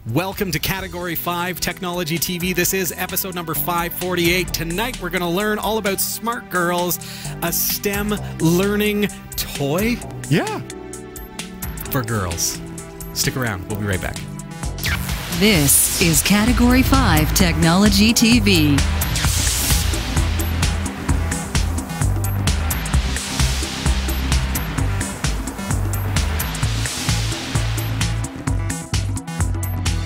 Welcome to Category 5 Technology TV. This is episode number 548. Tonight we're going to learn all about Smart Girls, a STEM learning toy? Yeah. For girls. Stick around. We'll be right back. This is Category 5 Technology TV.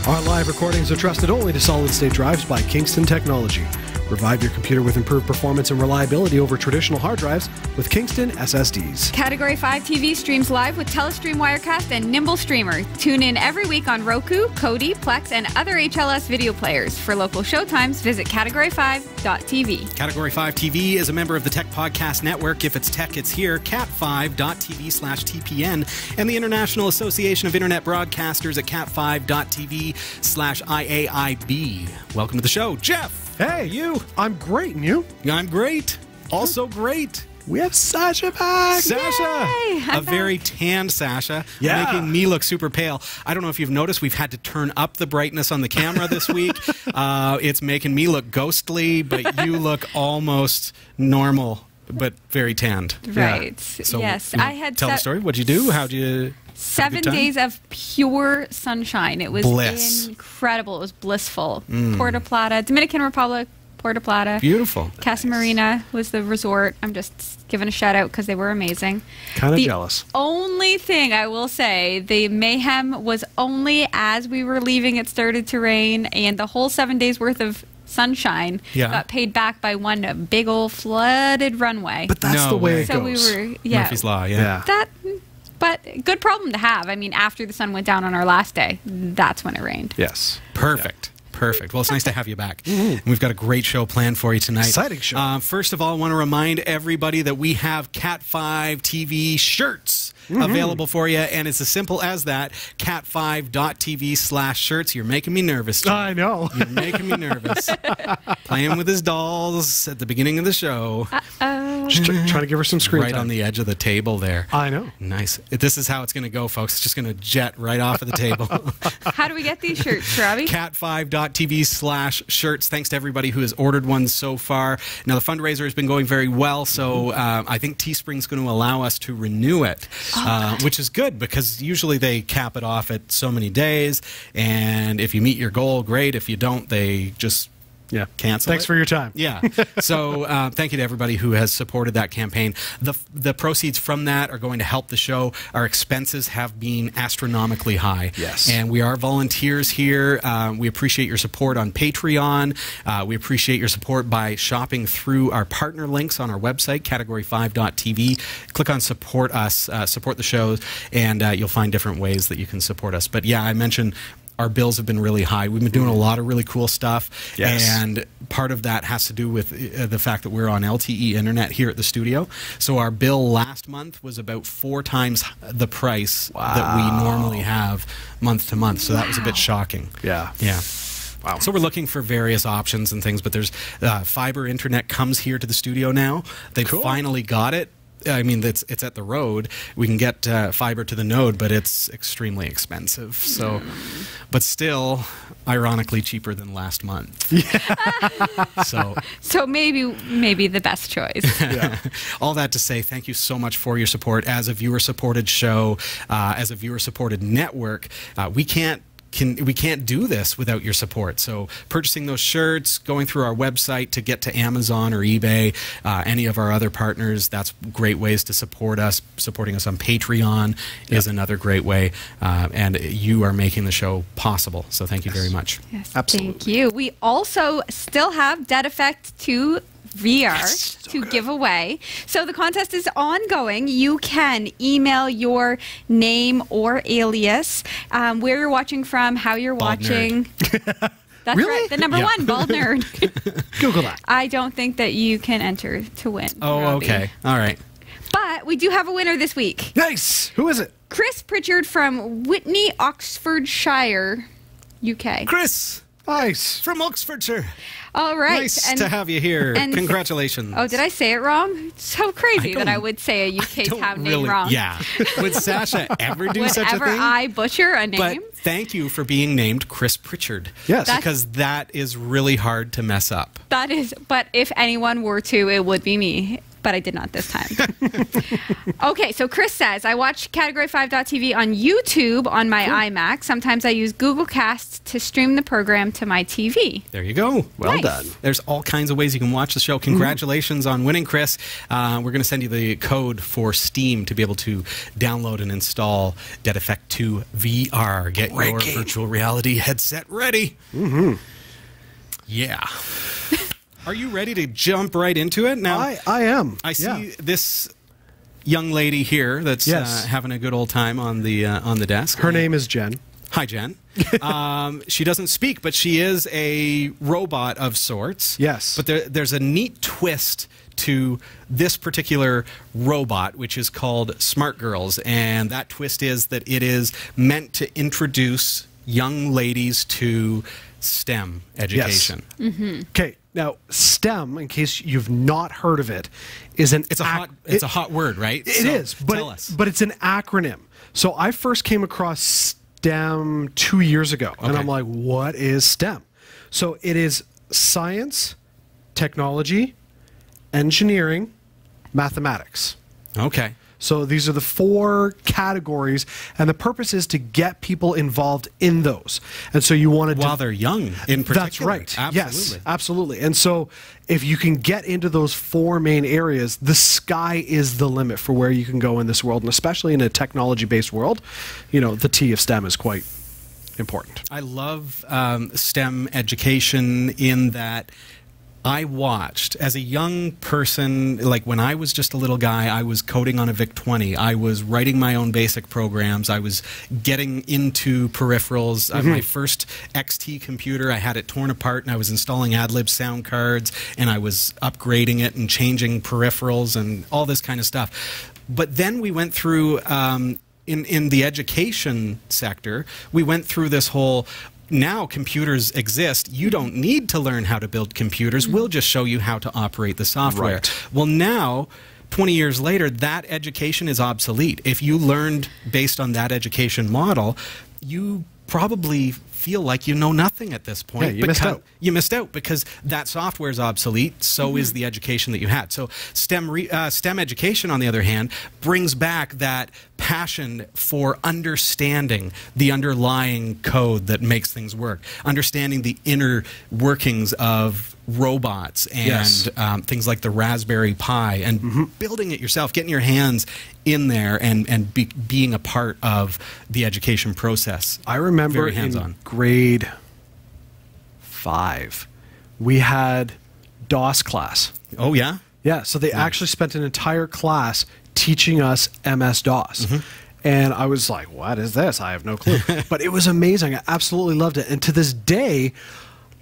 Our live recordings are trusted only to solid-state drives by Kingston Technology. Revive your computer with improved performance and reliability over traditional hard drives with Kingston SSDs. Category 5 TV streams live with Telestream Wirecast and Nimble Streamer. Tune in every week on Roku, Kodi, Plex, and other HLS video players. For local showtimes, visit category5.tv. Category 5 TV is a member of the Tech Podcast Network. If it's tech, it's here. cat5.tv/TPN and the International Association of Internet Broadcasters at cat5.tv/IAIB. Welcome to the show, Jeff. Hey, you. I'm great, and you? I'm great. Also great. We have Sasha back. Sasha. Yay, a very tanned Sasha. Yeah. Making me look super pale. I don't know if you've noticed, we've had to turn up the brightness on the camera this week. It's making me look ghostly, but you look almost normal, but very tanned. Right. Yeah. So, yes. I had tell the story. What'd you do? How'd you... 7 days of pure sunshine. It was Bliss. incredible. It was blissful. Puerto Plata, Dominican Republic, Puerto Plata. Beautiful. Casa Marina was the resort. I'm just giving a shout out because they were amazing. Kind of jealous. Only thing I will say, the mayhem was only as we were leaving it started to rain, and the whole 7 days worth of sunshine got paid back by one big old flooded runway. But that's the way it so goes. we were, yeah. Murphy's Law, yeah. But good problem to have. I mean, after the sun went down on our last day, that's when it rained. Yes. Perfect. Perfect. Well, it's nice to have you back. And we've got a great show planned for you tonight. Exciting show. First of all, I want to remind everybody that we have Cat 5 TV shirts available for you, and it's as simple as that, cat5.tv/shirts. You're making me nervous, Jim. I know. You're making me nervous. Playing with his dolls at the beginning of the show. Just trying to give her some screen Right time. on the edge of the table there. I know. Nice. This is how it's going to go, folks. It's just going to jet right off of the table. How do we get these shirts, Robbie? cat5.tv/shirts. Thanks to everybody who has ordered one so far. Now, the fundraiser has been going very well, so I think Teespring's going to allow us to renew it, which is good because usually they cap it off at so many days, and if you meet your goal, great. If you don't, they just... cancel Thanks for your time. Yeah. So thank you to everybody who has supported that campaign. The proceeds from that are going to help the show. Our expenses have been astronomically high. Yes. And we are volunteers here. We appreciate your support on Patreon. We appreciate your support by shopping through our partner links on our website, category5.tv. Click on Support Us, support the show, and you'll find different ways that you can support us. But yeah, I mentioned... our bills have been really high. We've been doing a lot of really cool stuff. Yes. And part of that has to do with the fact that we're on LTE internet here at the studio. So our bill last month was about 4 times the price that we normally have month to month. So that was a bit shocking. Yeah. Yeah. Wow. So we're looking for various options and things, but there's fiber internet comes here to the studio now. They finally got it. I mean, it's at the road. We can get fiber to the node, but it's extremely expensive. So, but still, ironically, cheaper than last month. So maybe the best choice. Yeah. All that to say, thank you so much for your support. As a viewer-supported show, as a viewer-supported network, we can't do this without your support. So purchasing those shirts, going through our website to get to Amazon or eBay, any of our other partners, that's great ways to support us. Supporting us on Patreon is another great way. And you are making the show possible. So thank you very much. Yes, absolutely. Thank you. We also still have Dead Effect 2 VR to give away. So the contest is ongoing. You can email your name or alias, where you're watching from, how you're watching. That's Really? right. The number one, Bald Nerd. Google that. I don't think that you can enter to win. Oh, Robbie. okay. All right. But we do have a winner this week. Nice. Who is it? Chris Pritchard from Whitney, Oxfordshire, UK. Chris. Nice. from Oxfordshire. All right. Nice to have you here. and- Congratulations. Oh, did I say it wrong? It's so crazy that I don't- would say a UK Don't town really- name wrong. Yeah. Would Sasha ever do such a Whenever thing? I butcher a name. But thank you for being named Chris Pritchard. Yes. Because that is really hard to mess up. That is, but if anyone were to, it would be me. But I did not this time. Okay, so Chris says, I watch Category5.tv on YouTube on my iMac. Sometimes I use Google Cast to stream the program to my TV. There you go. Well Nice. done. There's all kinds of ways you can watch the show. Congratulations on winning, Chris. We're going to send you the code for Steam to be able to download and install Dead Effect 2 VR. Get your virtual reality headset ready. Yeah. Are you ready to jump right into it? Now, I am. I see Yeah. this young lady here that's Yes. having a good old time on the desk. Her name is Jen. Hi, Jen. She doesn't speak, but she is a robot of sorts. Yes. But there's a neat twist to this particular robot, which is called Smart Girls. And that twist is that it is meant to introduce young ladies to STEM education. Okay, now STEM, in case you've not heard of it, is an It's a hot word, right? It So is, but tell us. but it's an acronym. So I first came across STEM 2 years ago, and Okay. I'm like, what is STEM? So it is science, technology, engineering, mathematics. Okay. So these are the 4 categories, and the purpose is to get people involved in those. And so you want to While they're young, in particular. That's right. Absolutely. Yes, absolutely. And so if you can get into those 4 main areas, the sky is the limit for where you can go in this world. And especially in a technology-based world, you know, the T of STEM is quite important. I love STEM education in that I watched as a young person, like when I was just a little guy, I was coding on a VIC-20. I was writing my own basic programs. I was getting into peripherals. My first XT computer, I had it torn apart and I was installing AdLib sound cards and I was upgrading it and changing peripherals and all this kind of stuff. But then we went through, in the education sector, we went through this whole, now computers exist. You don't need to learn how to build computers. We'll just show you how to operate the software. Right. Well, now, 20 years later, that education is obsolete. If you learned based on that education model, you probably feel like you know nothing at this point. Yeah, you missed out. You missed out because that software is obsolete. So is the education that you had. So STEM education, on the other hand, brings back that passion for understanding the underlying code that makes things work, understanding the inner workings of robots and Yes. things like the Raspberry Pi, and building it yourself, getting your hands in there and being a part of the education process. I remember Very hands-on. in grade 5, we had DOS class. Oh, yeah? Yeah, so they actually spent an entire class teaching us MS-DOS. And I was like, what is this? I have no clue. But it was amazing. I absolutely loved it. And to this day,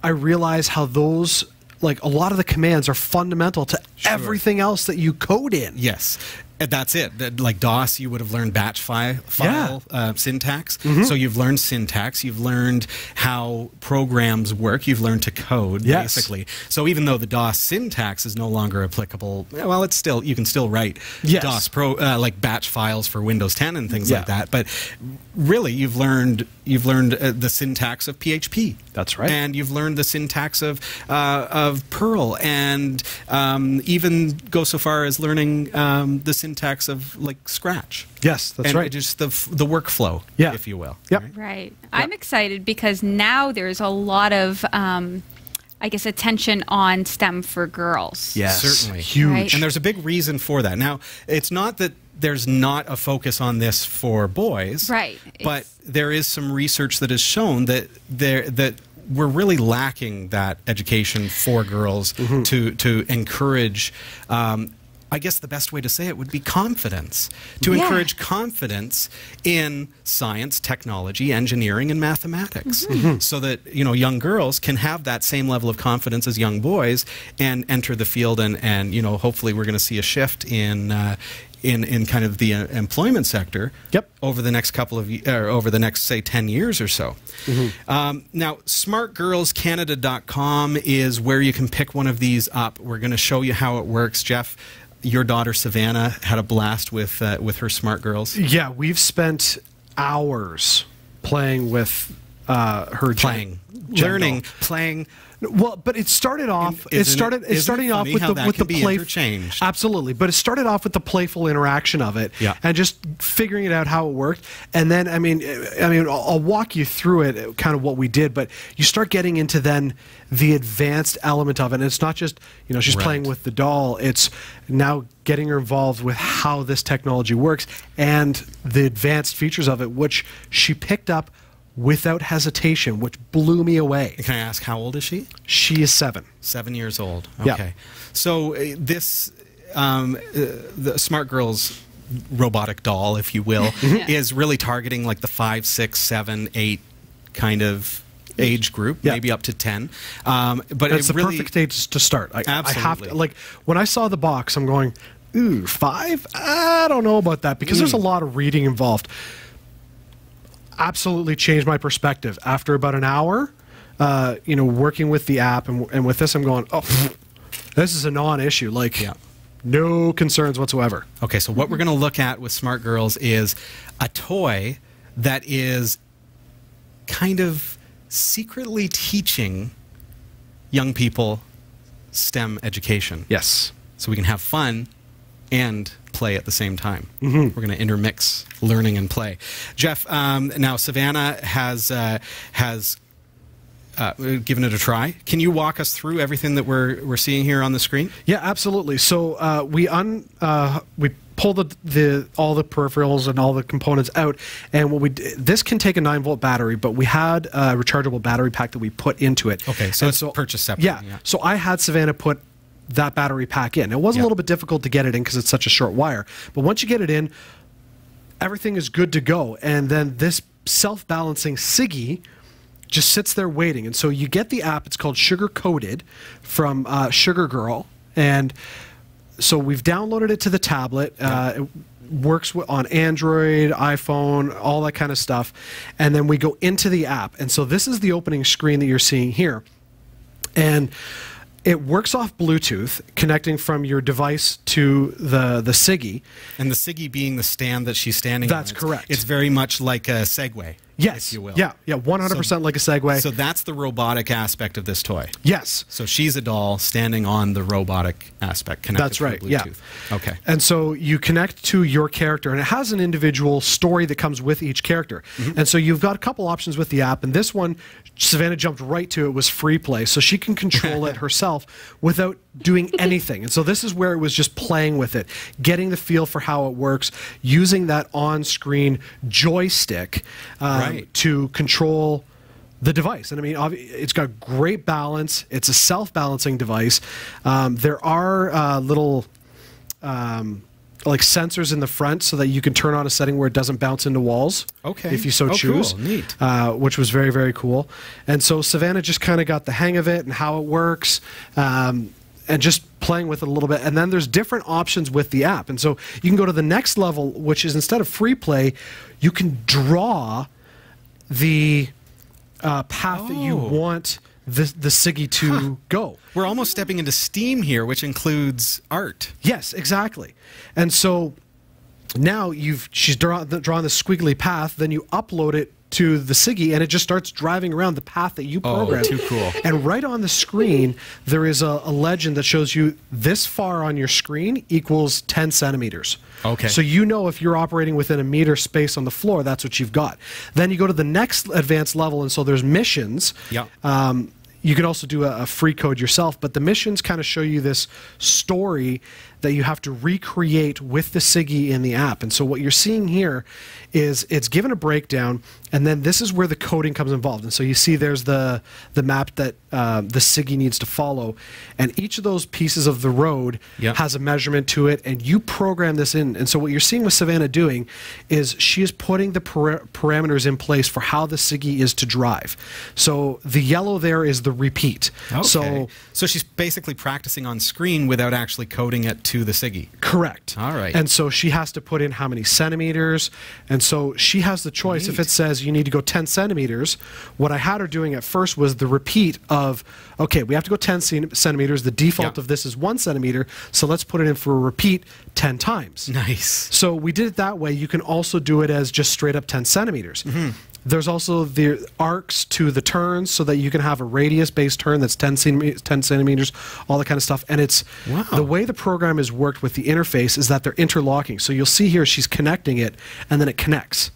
I realize how those, like a lot of the commands are fundamental to everything else that you code in. Yes. That's it. Like DOS, you would have learned batch file syntax. So you've learned syntax. You've learned how programs work. You've learned to code, Yes. basically. So even though the DOS syntax is no longer applicable, well, it's still, you can still write Yes. DOS like batch files for Windows 10 and things Yeah. like that. But really, you've learned the syntax of PHP. That's right. And you've learned the syntax of Perl, and even go so far as learning the syntax of like Scratch. Yes, that's and right. Just the workflow, Yeah. if you will. Yep. right? Right. I'm excited because now there's a lot of, I guess, attention on STEM for girls. Yes, Certainly. huge. Right. And there's a big reason for that. Now, it's not that there's not a focus on this for boys, Right. But It's- there is some research that has shown that we're really lacking that education for girls to encourage. I guess the best way to say it would be confidence. To Yeah. encourage confidence in science, technology, engineering, and mathematics, so that young girls can have that same level of confidence as young boys and enter the field. And hopefully we're going to see a shift in in kind of the employment sector. Yep. Over the next over the next, say, 10 years or so. Now, smartgirlscanada.com is where you can pick one of these up. We're going to show you how it works. Jeff, your daughter Savannah had a blast with her Smart Girls. Yeah, we've spent hours playing with her. Learning, playing. Well, but it started off. It started off with the playful. Absolutely, but it started off with the playful interaction of it, and just figuring it out how it worked. And then, I mean, I'll walk you through it, kind of what we did. But you start getting into then the advanced element of it. And it's not just she's playing with the doll. It's now getting her involved with how this technology works and the advanced features of it, which she picked up without hesitation, which blew me away. Can I ask, how old is she? She is 7. 7 years old. Okay. So this, the Smart Girls robotic doll, if you will, is really targeting like the 5, 6, 7, 8 kind of age group, maybe up to 10. But it's the perfect age to start. Absolutely. I have to, like, when I saw the box, I'm going, ooh, 5? I don't know about that, because there's a lot of reading involved. Absolutely changed my perspective after about an hour. Working with the app and with this, I'm going, oh, this is a non-issue. Like, no concerns whatsoever. Okay, so what we're going to look at with Smart Girls is a toy that is kind of secretly teaching young people STEM education. Yes. So we can have fun and play at the same time. We're going to intermix learning and play. Jeff, now Savannah has given it a try. Can you walk us through everything that we're seeing here on the screen? Yeah, absolutely. So we pull all the peripherals and all the components out, and this can take a 9-volt battery, but we had a rechargeable battery pack that we put into it. Okay, so it's purchased separately. Yeah. So I had Savannah put that battery pack in. It was a little bit difficult to get it in because it's such a short wire, but once you get it in, everything is good to go. And then this self-balancing Siggy just sits there waiting. And so you get the app. It's called Sugar Coded from Sugar Girl, and so we've downloaded it to the tablet. It works on Android, iPhone, all that kind of stuff. And then we go into the app, and so this is the opening screen that you're seeing here, and it works off Bluetooth, connecting from your device to the Siggy. And the Siggy being the stand that she's standing on. That's correct. It's very much like a Segway. Yes. If you will. Yeah, 100% like a Segway. So that's the robotic aspect of this toy. Yes. So she's a doll standing on the robotic aspect connected That's right, to Bluetooth. Yeah. Okay. And so you connect to your character, and it has an individual story that comes with each character. And so you've got a couple options with the app, and this one, Savannah jumped right to. It was free play, so she can control it herself without doing anything. And so this is where it was just playing with it, getting the feel for how it works, using that on-screen joystick to control the device. And I mean, it's got great balance. It's a self-balancing device. There are little like sensors in the front so that you can turn on a setting where it doesn't bounce into walls. Okay. If you so choose. Cool. Neat. Which was very, very cool. And so Savannah just kind of got the hang of it and how it works. And just playing with it a little bit. And then there's different options with the app. And so you can go to the next level, which is instead of free play, you can draw the path that you want the Siggy to go. We're almost stepping into STEAM here, which includes art. Yes, exactly. And so now she's drawn the squiggly path, then you upload it to the Siggy, and it just starts driving around the path that you programmed. Oh, too cool. And right on the screen, there is a legend that shows you this far on your screen equals 10 centimeters. Okay. So you know if you're operating within a meter space on the floor, that's what you've got. Then you go to the next advanced level, and so there's missions. Yeah. You can also do a free code yourself, but the missions kind of show you this story that you have to recreate with the Siggy in the app. And so what you're seeing here is it's given a breakdown, and then this is where the coding comes involved. And so you see there's the map that the Siggy needs to follow, and each of those pieces of the road has a measurement to it, and you program this in. And so what you're seeing with Savannah doing is she is putting the parameters in place for how the Siggy is to drive. So the yellow there is the repeat. Okay. So she's basically practicing on screen without actually coding it to the SIGI. Correct. All right. And so she has to put in how many centimeters. And so she has the choice. If it says you need to go 10 centimeters, what I had her doing at first was the repeat of, okay, we have to go 10 centimeters. The default of this is 1 centimeter. So let's put it in for a repeat 10 times. Nice. So we did it that way. You can also do it as just straight up 10 centimeters. There's also the arcs to the turns so that you can have a radius-based turn that's 10 centimeters, all that kind of stuff. And it's the way the program is worked with the interface is that they're interlocking. So you'll see here she's connecting it, and then it connects.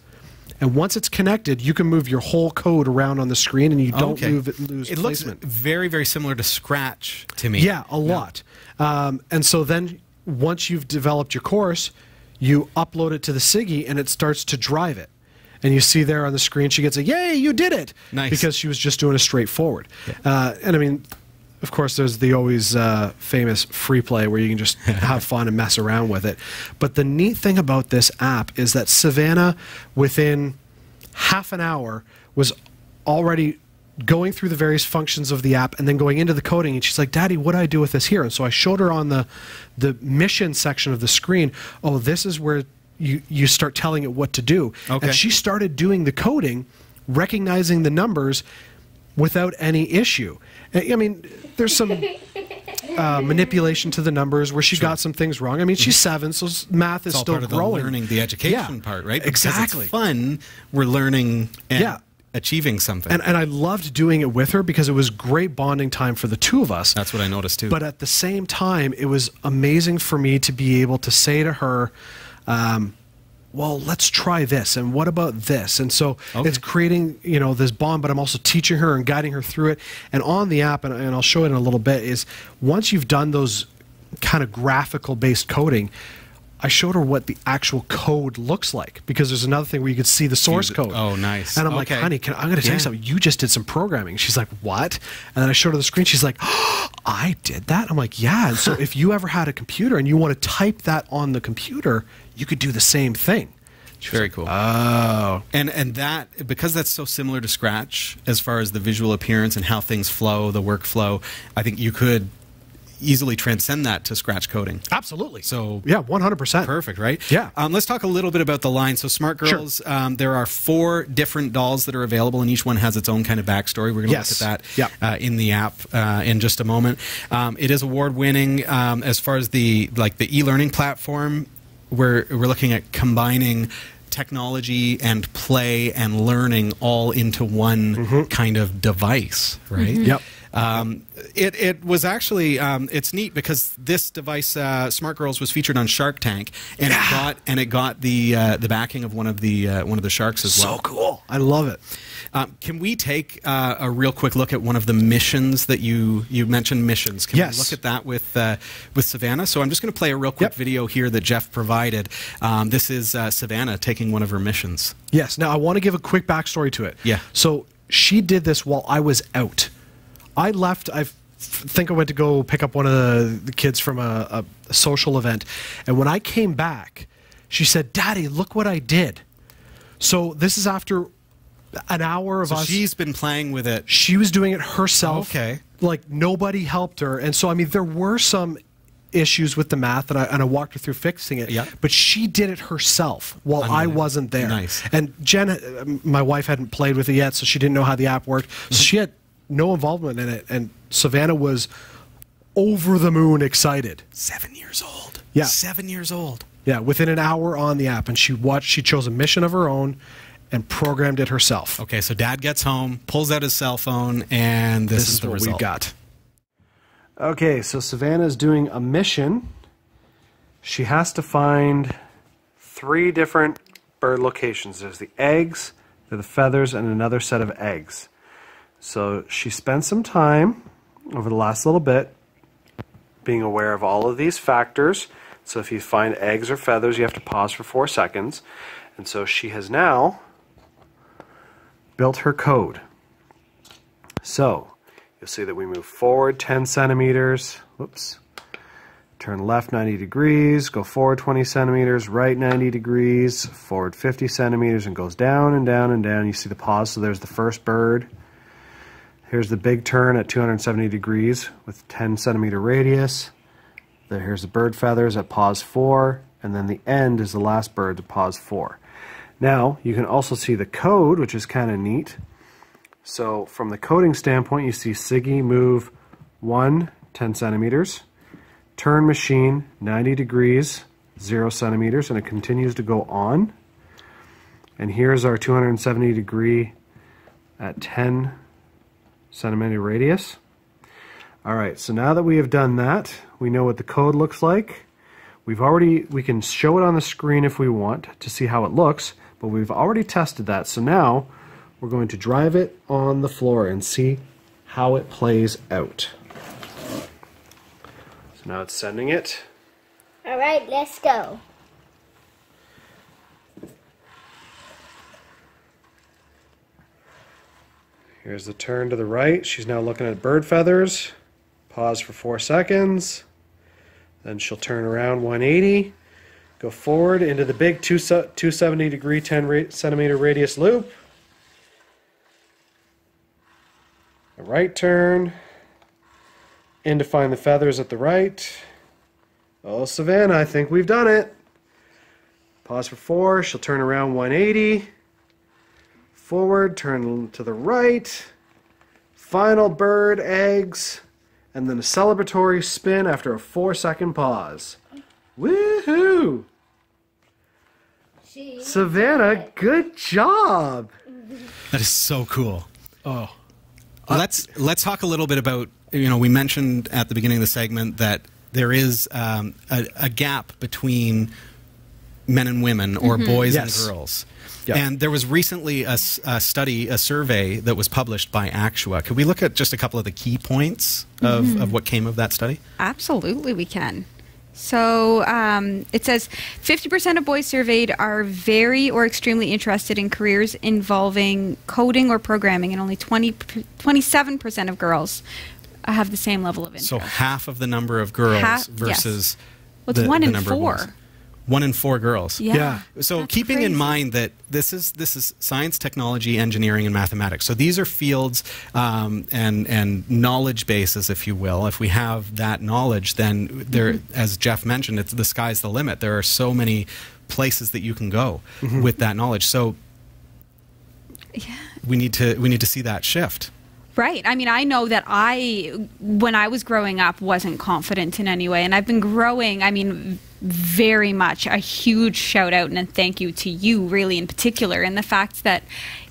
And once it's connected, you can move your whole code around on the screen, and you don't lose it placement. Looks very, very similar to Scratch to me. Yeah, a lot. And so then once you've developed your course, you upload it to the SIGI, and it starts to drive it. And you see there on the screen, she gets a, yay, you did it. Nice. Because she was just doing a straightforward. And I mean, of course, there's the always famous free play where you can just have fun and mess around with it. But the neat thing about this app is that Savannah, within half an hour, was already going through the various functions of the app and then going into the coding. And she's like, Daddy, what do I do with this here? And so I showed her on the mission section of the screen, oh, this is where you start telling it what to do. And she started doing the coding, recognizing the numbers without any issue. I mean, there's some manipulation to the numbers where she got some things wrong. I mean, she's 7, so math is still part of growing. The learning, the education part, right? Exactly. Because it's fun. We're learning and achieving something. And I loved doing it with her because it was great bonding time for the two of us. That's what I noticed too. But at the same time, it was amazing for me to be able to say to her, well, let's try this, and what about this? And so it's creating, you know, this bond, but I'm also teaching her and guiding her through it. And on the app, and I'll show it in a little bit, is once you've done those kind of graphical-based coding, I showed her what the actual code looks like, because there's another thing where you could see the source code. Oh, nice. And I'm like, honey, I'm going to tell you something. You just did some programming. She's like, what? And then I showed her the screen. She's like, oh, I did that? I'm like, yeah. And so if you ever had a computer and you want to type that on the computer, you could do the same thing. Very cool. Oh. And that, because that's so similar to Scratch as far as the visual appearance and how things flow, the workflow, I think you could easily transcend that to Scratch coding. Absolutely. So yeah, 100%. Perfect, right? Yeah. Let's talk a little bit about the line. So Smart Girls, there are 4 different dolls that are available, and each one has its own kind of backstory. We're going to look at that in the app in just a moment. It is award-winning as far as the e-learning platform. We're looking at combining technology and play and learning all into one kind of device, right? Yep. It was actually it's neat because this device, Smart Girls, was featured on Shark Tank, and it got the backing of one of the sharks as well. So cool! I love it. Can we take a real quick look at one of the missions that you mentioned? Missions. Can we look at that with Savannah? So I'm just going to play a real quick video here that Jeff provided. This is Savannah taking one of her missions. Yes. Now I want to give a quick backstory to it. Yeah. So she did this while I was out. I left. I think I went to go pick up one of the kids from a social event, and when I came back, she said, "Daddy, look what I did." So this is after an hour of us. She's been playing with it. She was doing it herself. Okay. Like nobody helped her, and so I mean there were some issues with the math, and I walked her through fixing it. Yeah. But she did it herself while I wasn't there. Nice. And Jen, my wife, hadn't played with it yet, so she didn't know how the app worked. So she had no involvement in it, and Savannah was over the moon excited. 7 years old. Yeah. 7 years old. Yeah, within an hour on the app, and she chose a mission of her own and programmed it herself. Okay, so Dad gets home, pulls out his cell phone, and this is the what result. we got. Okay, so Savannah's doing a mission. She has to find 3 different bird locations. There's the eggs, the feathers, and another set of eggs. So she spent some time over the last little bit being aware of all of these factors. So if you find eggs or feathers, you have to pause for 4 seconds. And so she has now built her code. So you'll see that we move forward 10 centimeters. Whoops. Turn left 90 degrees, go forward 20 centimeters, right 90 degrees, forward 50 centimeters, and goes down and down and down. You see the pause, so there's the first bird. Here's the big turn at 270 degrees with 10 centimeter radius. Here's the bird feathers at pause 4, and then the end is the last bird at pause 4. Now, you can also see the code, which is kind of neat. So from the coding standpoint, you see SIGI move 1, 10 centimeters, turn machine 90 degrees, 0 centimeters, and it continues to go on. And here's our 270 degree at 10 centimeter radius. All right, so now that we have done that, we know what the code looks like. We can show it on the screen if we want to see how it looks, but we've already tested that. So now we're going to drive it on the floor and see how it plays out. So now it's sending it. All right, let's go. Here's the turn to the right. She's now looking at bird feathers. Pause for 4 seconds. Then she'll turn around 180. Go forward into the big 270 degree 10 centimeter radius loop. A right turn. In to find the feathers at the right. Oh, Savannah, I think we've done it. Pause for 4. She'll turn around 180. Forward, turn to the right. Final bird, eggs. And then a celebratory spin after a 4-second pause. Woohoo! Savannah, good job. That is so cool. Oh, Let's talk a little bit about, we mentioned at the beginning of the segment that there is a gap between men and women, or boys and girls. Yep. And there was recently a survey that was published by Actua. Could we look at just a couple of the key points of what came of that study? Absolutely, we can. So it says 50% of boys surveyed are very or extremely interested in careers involving coding or programming, and only 27% of girls have the same level of interest. So half of the number of girls versus well, it's the 1 in number of 4. boys. 1 in 4 girls. Yeah. So That's keeping in crazy. mind that this is science, technology, engineering, and mathematics. So these are fields and knowledge bases, if you will. If we have that knowledge, then there, as Jeff mentioned, the sky's the limit. There are so many places that you can go with that knowledge. So we need to see that shift. Right. I mean, I know that when I was growing up, wasn't confident in any way. And I've been growing, I mean, very much. A huge shout out and a thank you to you, really, in particular, in the fact that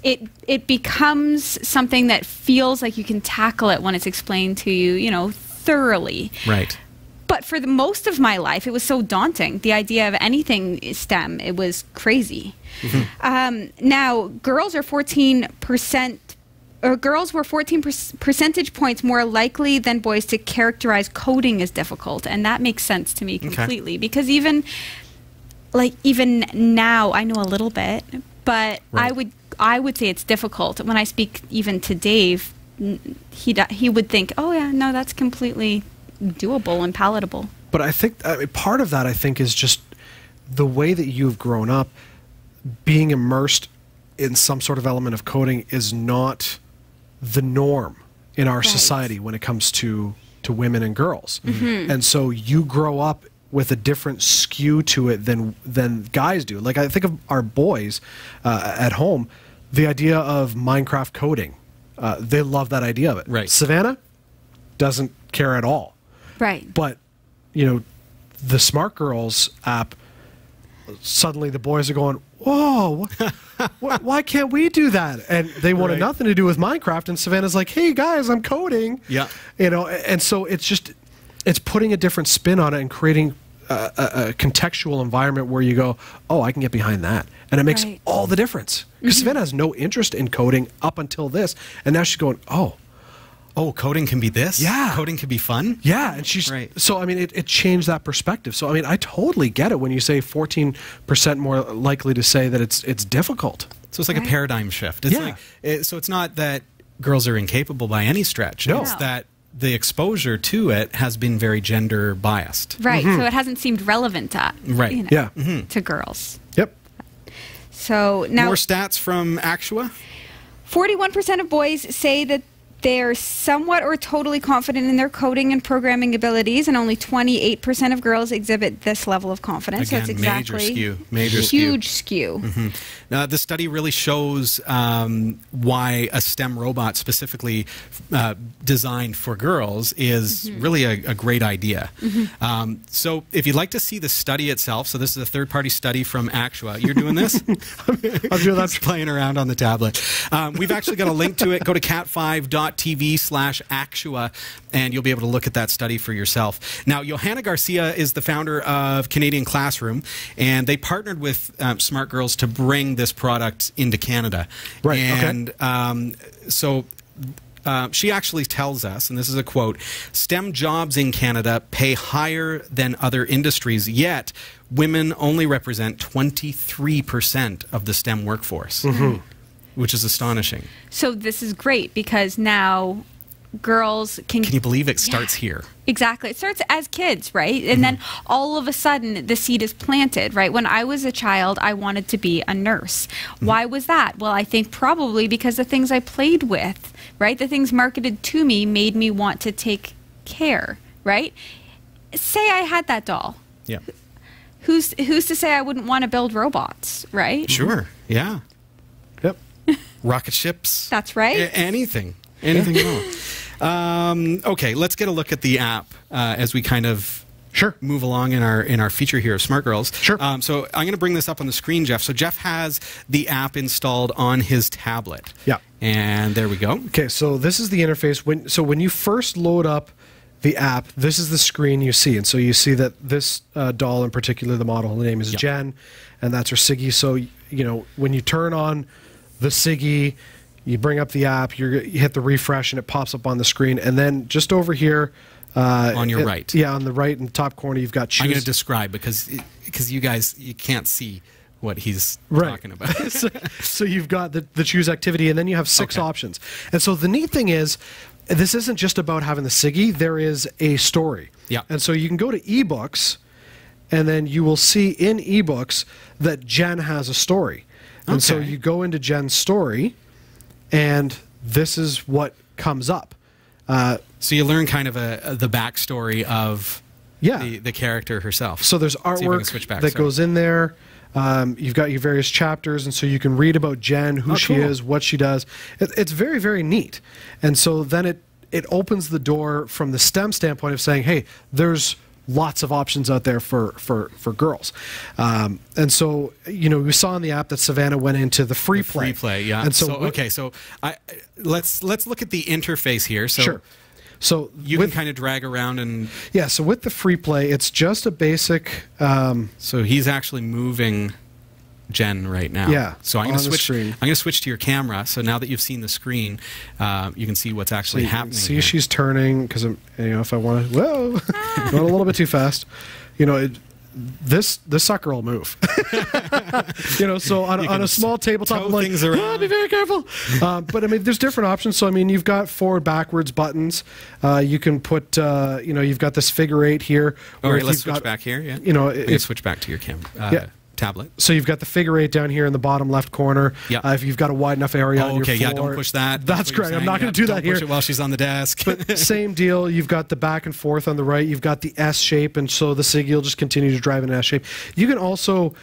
it becomes something that feels like you can tackle it when it's explained to you, thoroughly. Right. But for the most of my life, it was so daunting. The idea of anything STEM, it was crazy. Now, girls were 14 percentage points more likely than boys to characterize coding as difficult, and that makes sense to me completely. Because even now, I know a little bit, but Right. I would say it's difficult. When I speak even to Dave, he would think, oh yeah, no, that's completely doable and palatable. but I think part of that, I think, is just the way that you've grown up. Being immersed in some sort of element of coding is not the norm in our society when it comes to women and girls. And so you grow up with a different skew to it than guys do. Like, I think of our boys at home, the idea of Minecraft coding. They love that idea of it. Right. Savannah doesn't care at all. Right. But, the Smart Girls app, suddenly the boys are going, whoa, why can't we do that? And they wanted nothing to do with Minecraft, and Savannah's like, hey guys, I'm coding. Yeah. And so it's putting a different spin on it and creating a contextual environment where you go, oh, I can get behind that. And it makes all the difference. Because Savannah has no interest in coding up until this, and now she's going, oh, coding can be this? Yeah. Coding can be fun? yeah, and she's so I mean it changed that perspective. So I mean I totally get it when you say 14% more likely to say that it's difficult. So it's like a paradigm shift. It's so it's not that girls are incapable by any stretch. No. It's that the exposure to it has been very gender biased. Right. So it hasn't seemed relevant to to girls. Yep. So now More stats from Actua? 41% of boys say that They're somewhat or totally confident in their coding and programming abilities, and only 28% of girls exhibit this level of confidence. Again, so it's exactly major huge skew. Now, the study really shows why a STEM robot specifically designed for girls is really a great idea. So if you'd like to see the study itself, so this is a third-party study from Actua. You're doing this? I'm doing that. He's playing around on the tablet. We've actually got a link to it. Go to cat5.tv/Actua, and you'll be able to look at that study for yourself. Now, Johanna Garcia is the founder of Canadian Classroom, and they partnered with Smart Girls to bring this product into Canada. Right, and so she actually tells us, and this is a quote, STEM jobs in Canada pay higher than other industries, yet women only represent 23% of the STEM workforce, which is astonishing. So this is great because now girls can you believe it starts here? Exactly. It starts as kids, right? And then all of a sudden the seed is planted, right? When I was a child, I wanted to be a nurse. Why was that? Well, I think probably because the things I played with, right? The things marketed to me made me want to take care, right? Say I had that doll. Yeah. Mm-hmm. Who's to say I wouldn't want to build robots, right? Sure. Yeah. Yep. Rocket ships. That's right. Anything at all. Okay, let's get a look at the app as we kind of move along in our feature here of Smart Girls. Sure. So I'm going to bring this up on the screen, Jeff. So Jeff has the app installed on his tablet. Yeah. And there we go. Okay, so this is the interface. When you first load up the app, this is the screen you see. And so you see that this doll in particular, the model, her name is Jen, and that's her Siggy. So, you know, when you turn on the Siggy, you bring up the app, you hit the refresh, and it pops up on the screen. And then just over here... on your right. Yeah, on the right in the top corner, you've got choose. I'm going to describe because you guys, you can't see what he's talking about. So you've got the choose activity, and then you have 6 options. And so the neat thing is, this isn't just about having the Siggy. There is a story. Yeah. And so you can go to ebooks, and then you will see in ebooks that Jen has a story. And so you go into Jen's story, and this is what comes up. So you learn kind of the backstory of the character herself. So there's artwork that goes in there. You've got your various chapters, and so you can read about Jen, who she is, what she does. It's very, very neat. And so then it opens the door from the STEM standpoint of saying, hey, there's lots of options out there for girls. And so, you know, we saw in the app that Savannah went into the free play. Free play, yeah. And so, let's look at the interface here. So sure. So you can kind of drag around and... Yeah, so with the free play, it's just a basic... so he's actually moving Jen right now. Yeah, so I'm going to switch. screen. I'm going to switch to your camera. So now that you've seen the screen, you can see what's actually happening. See, here. she's turning because if I want to, whoa, going a little bit too fast. You know, this sucker will move. You know, so on a small tabletop, I'm like, be very careful. But I mean, there's different options. So I mean, you've got forward, backwards buttons. You can put, you know, you've got this figure 8 here. All right, let's switch back here. Yeah. You know, switch back to your camera. Tablet. So you've got the figure 8 down here in the bottom left corner. Yeah. If you've got a wide enough area on your floor. Yeah, don't push that. That's correct. I'm not going to do that here. Don't push it while she's on the desk. But same deal. You've got the back and forth on the right. You've got the S shape, and so the Siggy will just continue to drive in an S shape. You can also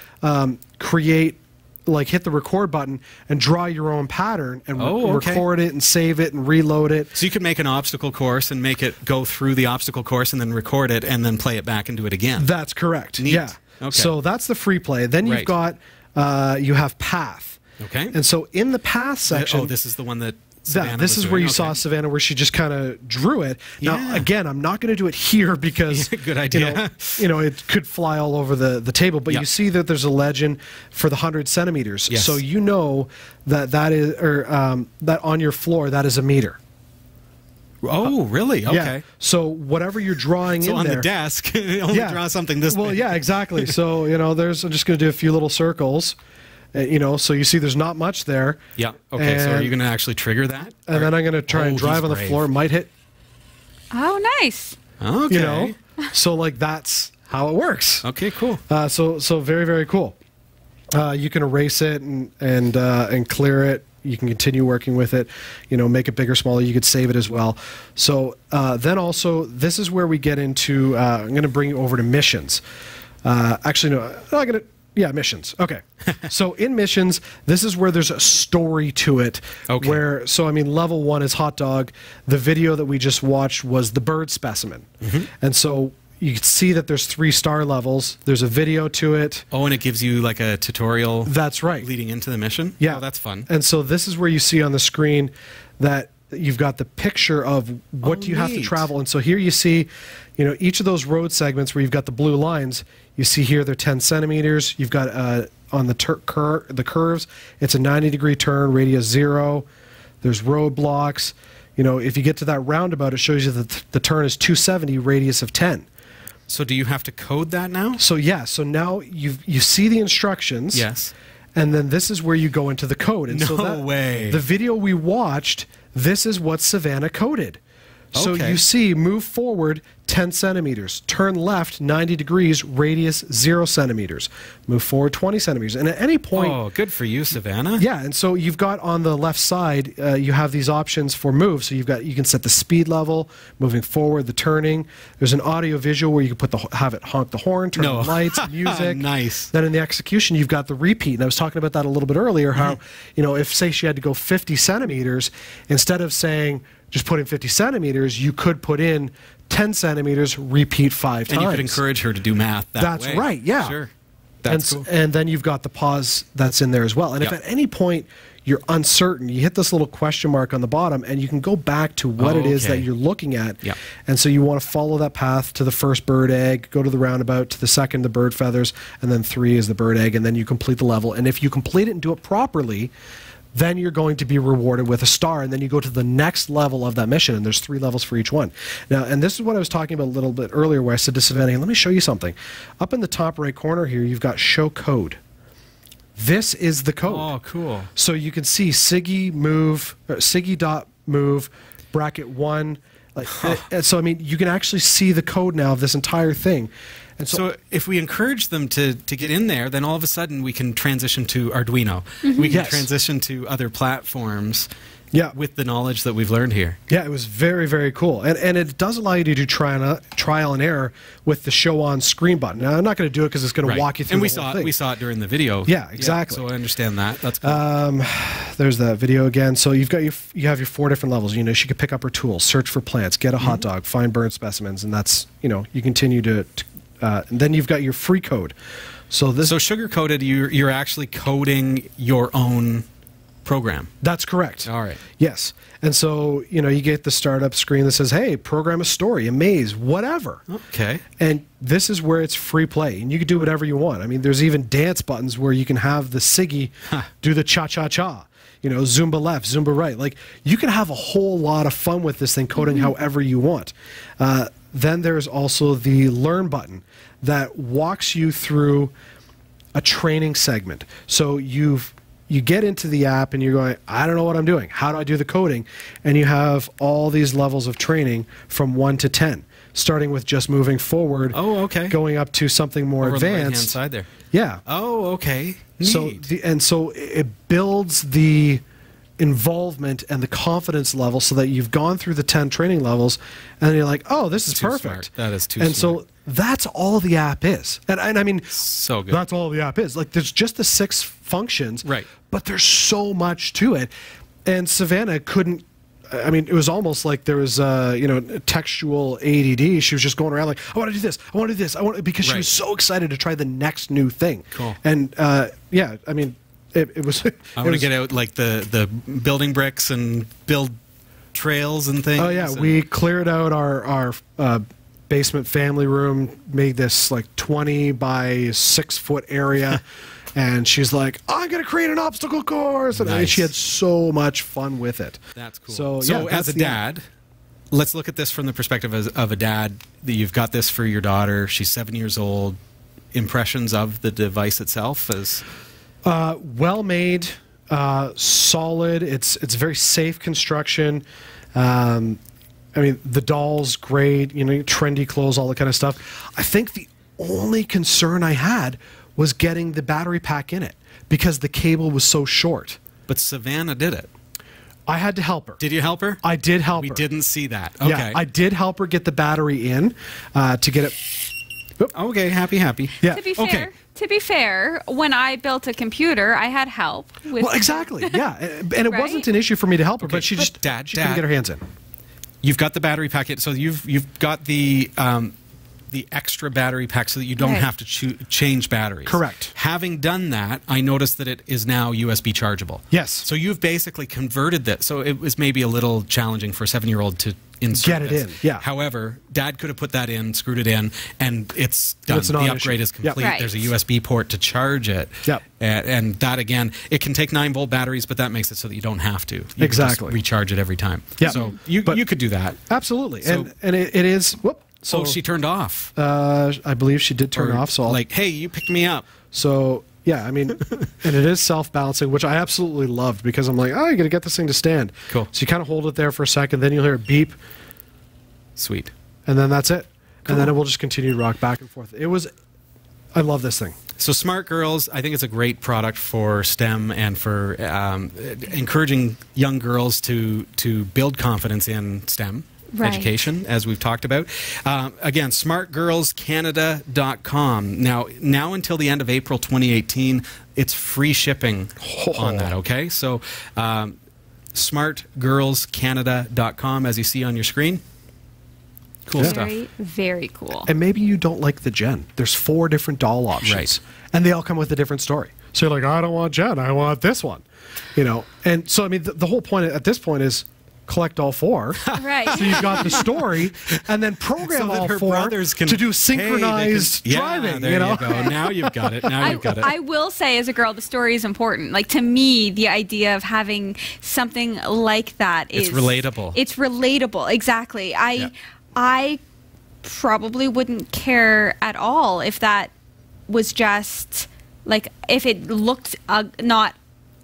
create, like hit the record button and draw your own pattern and record it and save it and reload it. So you could make an obstacle course and make it go through the obstacle course and then record it and then play it back and do it again. That's correct. Neat. Yeah. Okay. So that's the free play. Then you've got, you have path. Okay. And so in the path section. Oh, this is the one that Savannah this is where you saw Savannah, where she just kind of drew it. Now, again, I'm not going to do it here because good idea. You know, it could fly all over the table. But you see that there's a legend for the 100 centimeters. Yes. So you know that is, or that on your floor, that is a meter. Oh, really? Okay. Yeah. So whatever you're drawing in there. So on the desk, only draw something this big. Well, yeah, exactly. So, you know, I'm just going to do a few little circles. You know, so you see there's not much there. Yeah. Okay, so are you going to actually trigger that? And then I'm going to try and drive on the floor. Might hit. Oh, nice. Okay. You know, so like that's how it works. Okay, cool. So very, very cool. You can erase it and clear it, You can continue working with it, make it bigger, smaller. You could save it as well. So then also, this is where we get into, I'm going to bring you over to missions. Actually, no, I'm going to, yeah, missions. Okay. So in missions, this is where there's a story to it. Okay. So level 1 is hot dog. The video that we just watched was the bird specimen. And so you can see that there's 3-star levels. There's a video to it. Oh, and it gives you like a tutorial. That's right. Leading into the mission? Yeah. Oh, that's fun. And so this is where you see on the screen that you've got the picture of what do you have to travel. And so here you see, each of those road segments where you've got the blue lines, you see here they're 10 centimeters. You've got on the curves, it's a 90-degree turn, radius 0. There's roadblocks. If you get to that roundabout, it shows you that the turn is 270, radius of 10. So do you have to code that now? So yeah, so now you see the instructions. Yes. And then this is where you go into the code. And no way. The video we watched, this is what Savannah coded. So you see, move forward 10 centimeters, turn left 90 degrees, radius 0 centimeters, move forward 20 centimeters. And at any point... Oh, good for you, Savannah. Yeah, and so you've got on the left side, you have these options for move. So you can set the speed level, moving forward, the turning. There's an audio visual where you can have it honk the horn, turn on the lights, music. Nice. Then in the execution, you've got the repeat. And I was talking about that a little bit earlier, how, if, say, she had to go 50 centimeters, instead of saying... just put in 50 centimeters, you could put in 10 centimeters, repeat 5 times. And you could encourage her to do math that way. That's right, yeah. Sure. That's cool. And then you've got the pause that's in there as well. And if at any point you're uncertain, you hit this little question mark on the bottom, and you can go back to what it is that you're looking at. Yep. And so you want to follow that path to the first bird egg, go to the roundabout, to the second, the bird feathers, and then 3 is the bird egg, and then you complete the level. And if you complete it and do it properly, then you're going to be rewarded with a star, and then you go to the next level of that mission, and there's 3 levels for each one. Now, and this is what I was talking about a little bit earlier, where I said to Savannah, let me show you something. Up in the top right corner here, you've got show code. This is the code. Oh, cool. So you can see Siggy.move, bracket 1. So, you can actually see the code now of this entire thing. And so if we encourage them to get in there, then all of a sudden we can transition to Arduino. We can transition to other platforms with the knowledge that we've learned here. Yeah, it was very, very cool. And it does allow you to do trial and error with the show on screen button. Now, I'm not going to do it because it's going to walk you through the whole thing. We saw it during the video. Yeah, exactly. So I understand that. That's cool. There's that video again. So you have your 4 different levels. She could pick up her tools, search for plants, get a hot dog, find bird specimens, and that's, you continue to and then you've got your free code. So sugar coded, you're actually coding your own program. That's correct. All right. Yes. And so, you get the startup screen that says, hey, program a story, a maze, whatever. Okay. And this is where it's free play. And you can do whatever you want. There's even dance buttons where you can have the Siggy do the cha-cha-cha. Zumba left, Zumba right. Like, you can have a whole lot of fun with this thing, coding however you want. Then there's also the learn button that walks you through a training segment. So you get into the app and you're going, I don't know what I'm doing. How do I do the coding? And you have all these levels of training from 1 to 10, starting with just moving forward. Oh, okay. Going up to something more Over advanced. On the right-hand side there. Yeah. Oh, okay. Neat. So it builds the involvement and the confidence level so that you've gone through the 10 training levels and then you're like, oh, this is perfect. Smart. That is too smart. smart. So that's all the app is. And so good. That's all the app is. Like, there's just the 6 functions, right? But there's so much to it. And Savannah couldn't, it was almost like there was, textual ADD. She was just going around like, I want to do this, I want to do this, because she was so excited to try the next new thing. Cool. And, it was. I want to get out like the building bricks and build trails and things. Oh yeah, we cleared out our basement family room, made this like 20 by 6 foot area, and she's like, I'm gonna create an obstacle course, and she had so much fun with it. That's cool. So as a dad, let's look at this from the perspective of a dad. That you've got this for your daughter. She's 7 years old. Impressions of the device itself is. Well made, solid. It's very safe construction. The doll's great. Trendy clothes, all that kind of stuff. I think the only concern I had was getting the battery pack in it because the cable was so short. But Savannah did it. I had to help her. Did you help her? I did help We her. didn't see that. Okay. Yeah, I did help her get the battery in to get it. Okay, happy. Yeah. To be fair, when I built a computer, I had help with. Well, exactly. Yeah, and it Right? wasn't an issue for me to help her, Okay, but she but just Dad, she couldn't get her hands in. You've got the battery packet, so you've got the extra battery pack so that you don't Right. have to change batteries. Correct. Having done that, I noticed that it is now USB chargeable. Yes. So you've basically converted that. So it was maybe a little challenging for a 7-year-old to insert Get it this. in, yeah. However, Dad could have put that in, screwed it in, and it's done. It's The not an upgrade issue. is complete. Yep. Right. There's a USB port to charge it. Yep. And that, again, it can take 9-volt batteries, but that makes it so that you don't have to. You can Exactly. just recharge it every time. Yep. So you could do that. Absolutely, So- and it is. Whoop. So So she turned off. I believe she did turn Or off. So like, hey, you picked me up. So yeah, I mean, and it is self-balancing, which I absolutely loved because I'm like, oh, you got to get this thing to stand. Cool. So you kind of hold it there for a second, then you'll hear it beep, Sweet. and then that's it, Cool. and then it will just continue to rock back and forth. I love this thing. So Smart Girls, I think it's a great product for STEM and for encouraging young girls to build confidence in STEM. Right. Education, as we've talked about. Again, smartgirlscanada.com. Now until the end of April 2018, it's free shipping on that, okay? So smartgirlscanada.com, as you see on your screen. Cool stuff. Very, very cool. And maybe you don't like the Gen. There's 4 different doll options, Right. and they all come with a different story. So you're like, I don't want Gen, I want this one, And so I mean, the whole point at this point is collect all 4. Right. So you've got the story, and then program So that all her 4 brothers can to do hey, synchronized they can- driving. Yeah, there you go. Now you've got it. Now you've got it. I will say, as a girl, the story is important. Like, to me, the idea of having something like that is It's relatable. It's relatable, exactly. I probably wouldn't care at all if that was just like, if it looked not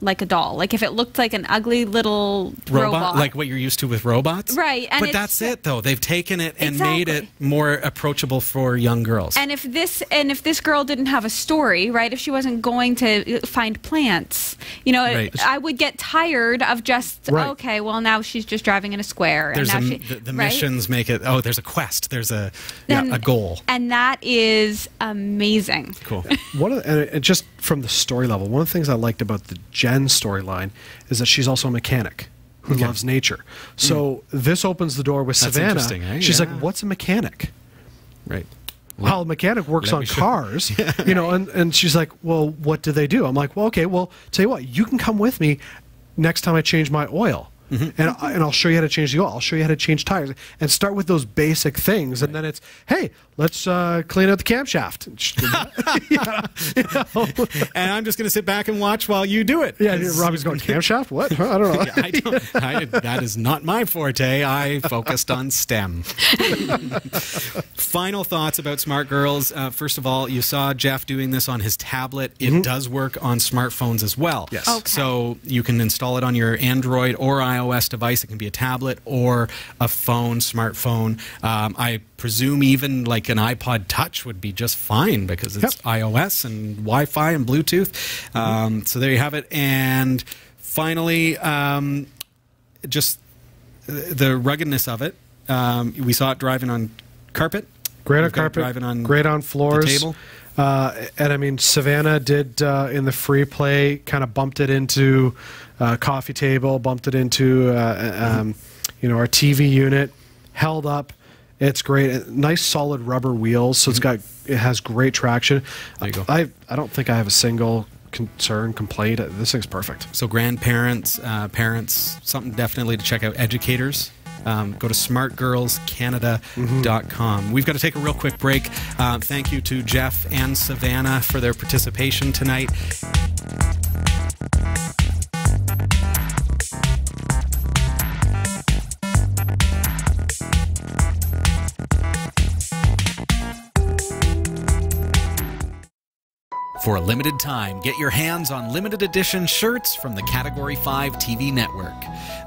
like a doll, like if it looked like an ugly little robot. Like what you're used to with robots, Right, and but it's- that's it, though. They've taken it and Exactly. made it more approachable for young girls. And if this girl didn't have a story, right? If she wasn't going to find plants, Right. I would get tired of just Right. okay. Well, now she's just driving in a square, There's and now the right? missions make it. Oh, there's a quest. There's a And- goal. and that is amazing. Cool. And just from the story level, one of the things I liked about the Jen storyline is that she's also a mechanic who Okay. loves nature. So this opens the door with That's Savannah. interesting, eh? She's Yeah. like, "What's a mechanic?" Right. Well, a mechanic works let on me show- cars, and she's like, "Well, what do they do?" I'm like, "Well, okay, well, tell you what, you can come with me next time I change my oil." Mm-hmm. And I'll show you how to change the oil. I'll show you how to change tires, and start with those basic things. And then it's, hey, let's clean out the camshaft. And I'm just going to sit back and watch while you do it. Yeah, Robbie's going, camshaft? What? I don't know. That is not my forte. I focused on STEM. Final thoughts about Smart Girls. First of all, you saw Jeff doing this on his tablet. It does work on smartphones as well. Yes. Okay. So you can install it on your Android or iOS device. It can be a tablet or a phone, smartphone. I presume even like an iPod Touch would be just fine because it's iOS and Wi-Fi and Bluetooth. So there you have it. And finally, just the ruggedness of it. We saw it driving on carpet. Great on We've got it carpet, driving on great on floors. the table. And I mean, Savannah did in the free play, kind of bumped it into coffee table, bumped it into our TV unit, held up. It's great. Nice solid rubber wheels, so it has great traction. There you go. I don't think I have a single complaint. This thing's perfect. So grandparents, parents, something definitely to check out. Educators, go to smartgirlscanada.com. We've got to take a real quick break. Thank you to Jeff and Savannah for their participation tonight. For a limited time, get your hands on limited edition shirts from the Category 5 TV network.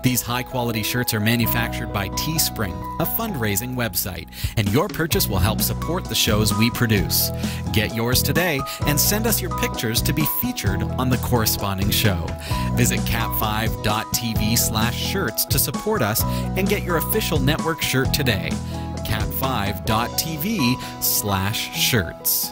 These high-quality shirts are manufactured by Teespring, a fundraising website, and your purchase will help support the shows we produce. Get yours today and send us your pictures to be featured on the corresponding show. Visit cat5.tv/shirts to support us and get your official network shirt today. cat5.tv/shirts.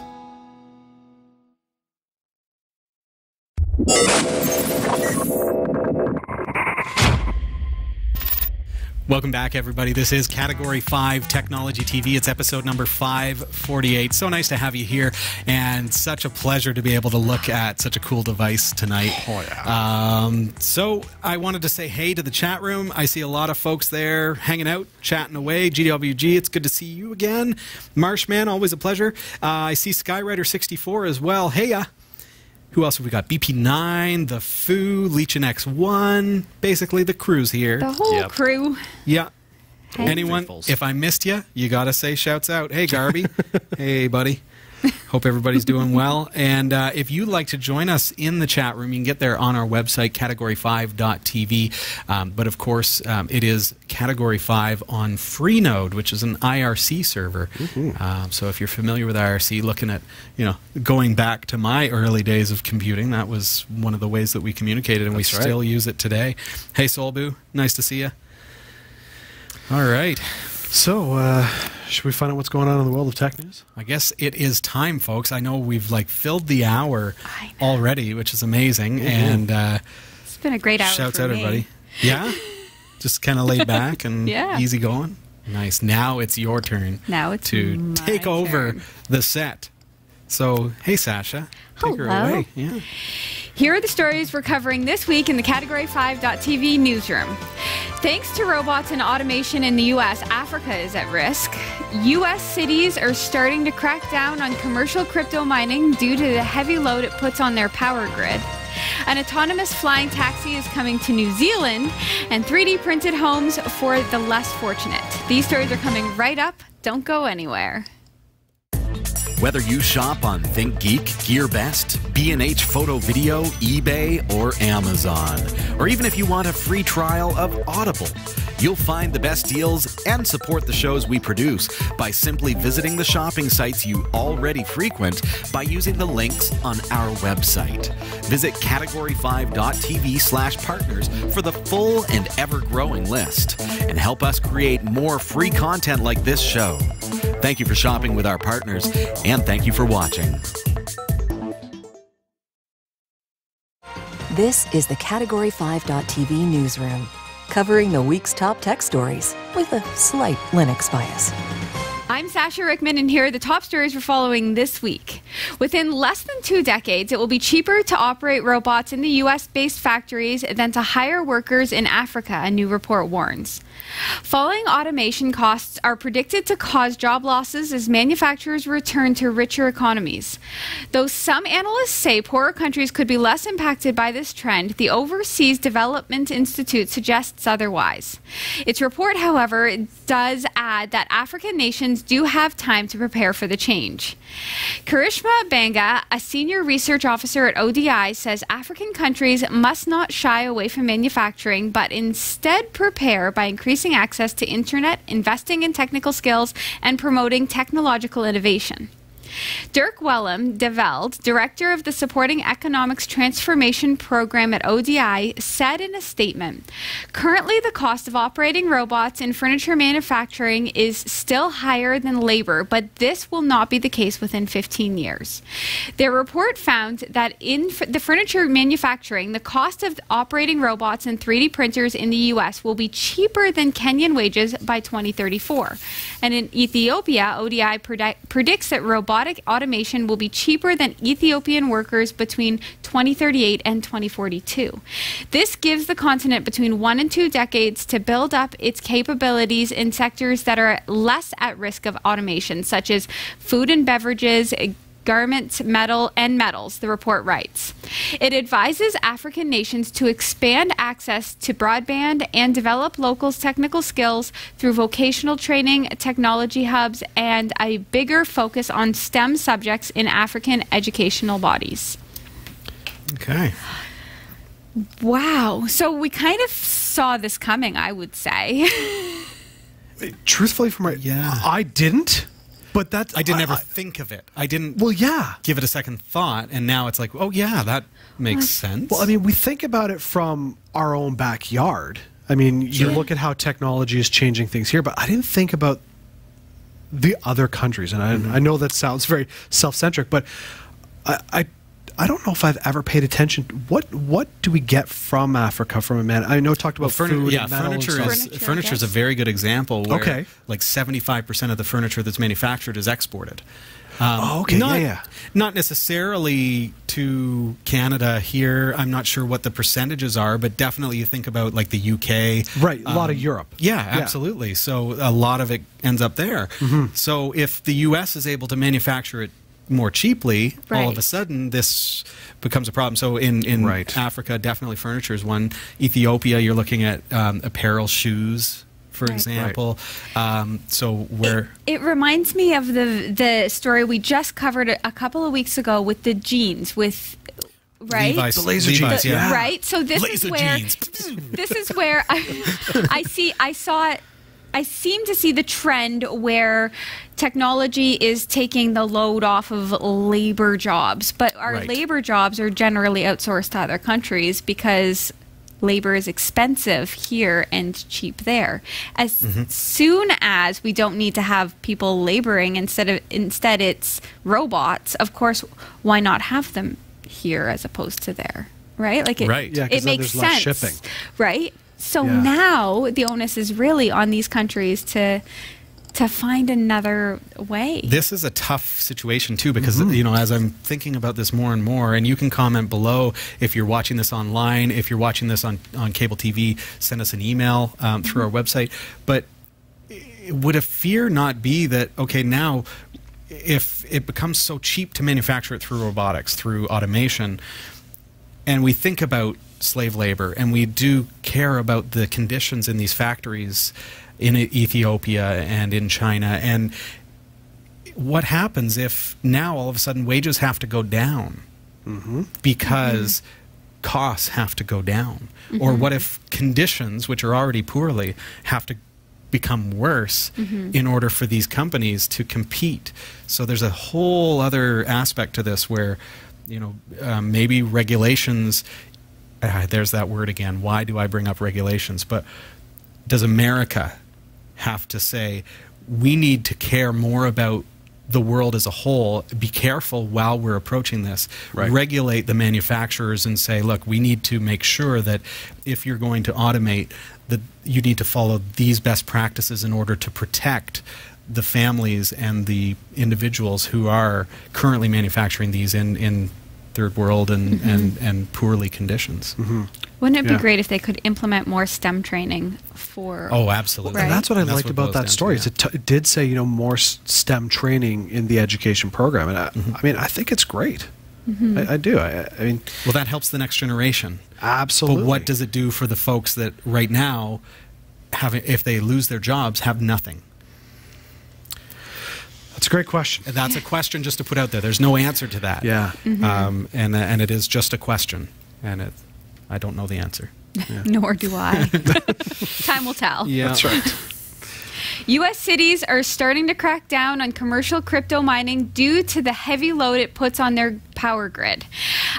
Welcome back, everybody. This is Category 5 Technology TV. It's episode number 548. So nice to have you here, and such a pleasure to be able to look at such a cool device tonight. Oh, yeah. So I wanted to say hey to the chat room. I see a lot of folks there hanging out, chatting away. GWG, it's good to see you again. Marshman, always a pleasure. I see Skyrider64 as well. Hey, ya. Who else have we got? BP9, The Foo, Leechin X1, basically the crew's here. The whole crew. Yeah. Hey. Anyone, if I missed you, you got to say shouts out. Hey, Garby. Hey, buddy. Hope everybody's doing well. And if you'd like to join us in the chat room, you can get there on our website, category5.tv. But of course, it is Category 5 on Freenode, which is an IRC server. So if you're familiar with IRC, looking at, going back to my early days of computing, that was one of the ways that we communicated, and we still use it today. Hey, Solbu, nice to see you. All right. So, should we find out what's going on in the world of tech news? I guess it is time, folks. I know we've filled the hour already, which is amazing. And it's been a great hour. Shouts for out, me. everybody. Yeah, just kind of laid back and easy going. Nice. Now it's your turn. Now it's to take over the set. So, hey, Sasha, take her away. Yeah. Here are the stories we're covering this week in the Category 5.tv newsroom. Thanks to robots and automation in the U.S., Africa is at risk. U.S. cities are starting to crack down on commercial crypto mining due to the heavy load it puts on their power grid. An autonomous flying taxi is coming to New Zealand, and 3D printed homes for the less fortunate. These stories are coming right up. Don't go anywhere. Whether you shop on ThinkGeek, GearBest, B&H Photo Video, eBay, or Amazon, or even if you want a free trial of Audible, you'll find the best deals and support the shows we produce by simply visiting the shopping sites you already frequent by using the links on our website. Visit category5.tv/partners for the full and ever-growing list, and help us create more free content like this show. Thank you for shopping with our partners, and thank you for watching. This is the Category 5.tv newsroom, covering the week's top tech stories with a slight Linux bias. I'm Sasha Rickman, and here are the top stories we're following this week. Within less than 2 decades, it will be cheaper to operate robots in the U.S.-based factories than to hire workers in Africa, a new report warns. Falling automation costs are predicted to cause job losses as manufacturers return to richer economies. Though some analysts say poorer countries could be less impacted by this trend, the Overseas Development Institute suggests otherwise. Its report, however, does add that African nations do have time to prepare for the change. Karishma Banga, a senior research officer at ODI, says African countries must not shy away from manufacturing, but instead prepare by increasing access to internet, investing in technical skills, and promoting technological innovation. Dirk Wellem de Velde, director of the Supporting Economics Transformation Program at ODI, said in a statement, "Currently, the cost of operating robots in furniture manufacturing is still higher than labor, but this will not be the case within 15 years." Their report found that in the furniture manufacturing, the cost of operating robots and 3D printers in the U.S. will be cheaper than Kenyan wages by 2034. And in Ethiopia, ODI predicts that robotic automation will be cheaper than Ethiopian workers between 2038 and 2042. This gives the continent between 1 and 2 decades to build up its capabilities in sectors that are less at risk of automation, such as food and beverages, garments, metals, the report writes. It advises African nations to expand access to broadband and develop locals' technical skills through vocational training, technology hubs, and a bigger focus on STEM subjects in African educational bodies. Okay. Wow. So we kind of saw this coming, I would say. Truthfully, I didn't. But that's I didn't ever think of it. I didn't Well, yeah. give it a second thought, and now it's like, oh yeah, that makes sense. Well, I mean, we think about it from our own backyard. I mean, you look at how technology is changing things here, but I didn't think about the other countries. And I know that sounds very self-centric, but I don't know if I've ever paid attention. What do we get from Africa from a man? I know we talked about food. Yeah, and metal and stuff. furniture is a very good example. Where Okay. like 75% of the furniture that's manufactured is exported. Okay, Not necessarily to Canada here. I'm not sure what the percentages are, but definitely you think about like the UK. Right, a lot of Europe. Yeah, absolutely. So a lot of it ends up there. So if the US is able to manufacture it more cheaply, all of a sudden this becomes a problem. So in Africa, definitely furniture is one. Ethiopia, you're looking at apparel, shoes, for example. So where it reminds me of the story we just covered a couple of weeks ago with the jeans Levi's, the laser jeans, yeah. Right. So this laser is where jeans. this is where I seem to see the trend where technology is taking the load off of labor jobs, but our labor jobs are generally outsourced to other countries because labor is expensive here and cheap there. As soon as we don't need to have people laboring, instead it's robots, of course, why not have them here as opposed to there, right? Like it makes sense, shipping. right? So now the onus is really on these countries to find another way. This is a tough situation too, because you know, as I'm thinking about this more and more, and you can comment below if you're watching this online, if you're watching this on cable TV, send us an email through our website. But would a fear not be that, okay, now if it becomes so cheap to manufacture it through robotics, through automation, and we think about slave labor, and we do care about the conditions in these factories in Ethiopia and in China, and what happens if now all of a sudden wages have to go down because costs have to go down? Or what if conditions, which are already poorly, have to become worse in order for these companies to compete? So there's a whole other aspect to this where, you know, maybe regulations, there's that word again. Why do I bring up regulations? But does America have to say, we need to care more about the world as a whole, be careful while we're approaching this, regulate the manufacturers and say, look, we need to make sure that if you're going to automate, that you need to follow these best practices in order to protect the families and the individuals who are currently manufacturing these in third world and poorly conditions. Wouldn't it be great if they could implement more STEM training for... Oh, absolutely. And that's what I liked about that story. It did say, you know, more STEM training in the education program. And I mean, I think it's great. I do. I mean... Well, that helps the next generation. Absolutely. But what does it do for the folks that right now, if they lose their jobs, have nothing? That's a great question. And that's a question just to put out there. There's no answer to that. Yeah. And it is just a question. And I don't know the answer. Nor do I. Time will tell. Yeah. That's right. U.S. cities are starting to crack down on commercial crypto mining due to the heavy load it puts on their power grid.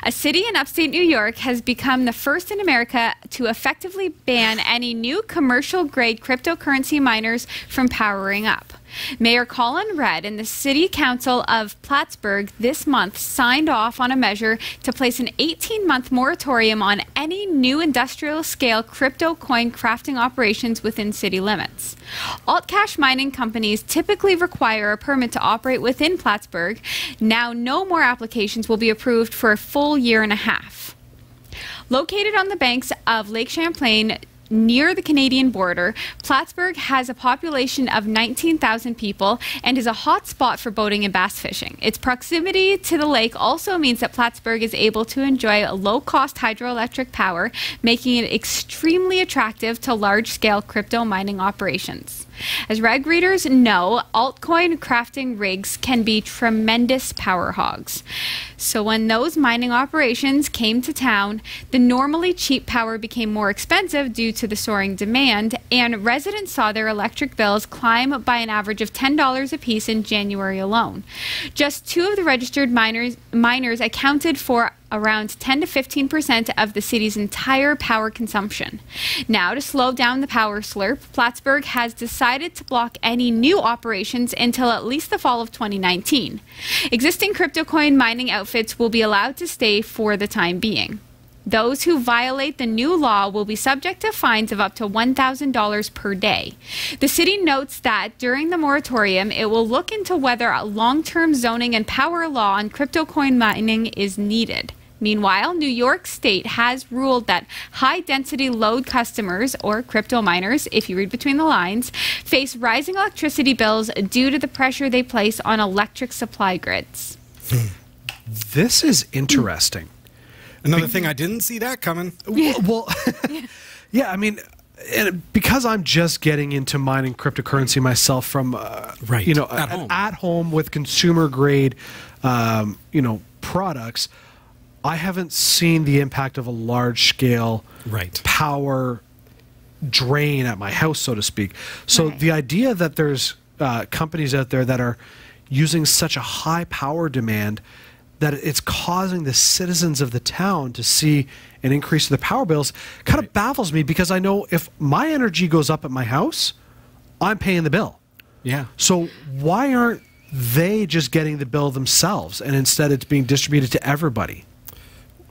A city in upstate New York has become the first in America to effectively ban any new commercial-grade cryptocurrency miners from powering up. Mayor Colin Redd and the City Council of Plattsburgh this month signed off on a measure to place an 18-month moratorium on any new industrial-scale crypto coin crafting operations within city limits. Alt-cash mining companies typically require a permit to operate within Plattsburgh. Now, no more applications will be approved for a full year and a half. Located on the banks of Lake Champlain, near the Canadian border, Plattsburgh has a population of 19,000 people and is a hot spot for boating and bass fishing. Its proximity to the lake also means that Plattsburgh is able to enjoy low-cost hydroelectric power, making it extremely attractive to large-scale crypto mining operations. As reg readers know, altcoin crafting rigs can be tremendous power hogs. So when those mining operations came to town, the normally cheap power became more expensive due to the soaring demand, and residents saw their electric bills climb by an average of $10 apiece in January alone. Just 2 of the registered miners accounted for around 10 to 15% of the city's entire power consumption. Now, to slow down the power slurp, Plattsburgh has decided to block any new operations until at least the fall of 2019. Existing crypto coin mining outfits will be allowed to stay for the time being. Those who violate the new law will be subject to fines of up to $1,000 per day. The city notes that during the moratorium, it will look into whether a long-term zoning and power law on crypto coin mining is needed. Meanwhile, New York State has ruled that high-density load customers, or crypto miners, if you read between the lines, face rising electricity bills due to the pressure they place on electric supply grids. This is interesting. Another thing, I didn't see that coming. Well, yeah, I mean, and because I'm just getting into mining cryptocurrency myself from, Right. you know, At home. with consumer grade, you know, products, I haven't seen the impact of a large scale Right. power drain at my house, so to speak. So Right. the idea that there's companies out there that are using such a high power demand that it's causing the citizens of the town to see an increase in the power bills kind of baffles me, because I know if my energy goes up at my house, I'm paying the bill. Yeah. So why aren't they just getting the bill themselves, and instead it's being distributed to everybody?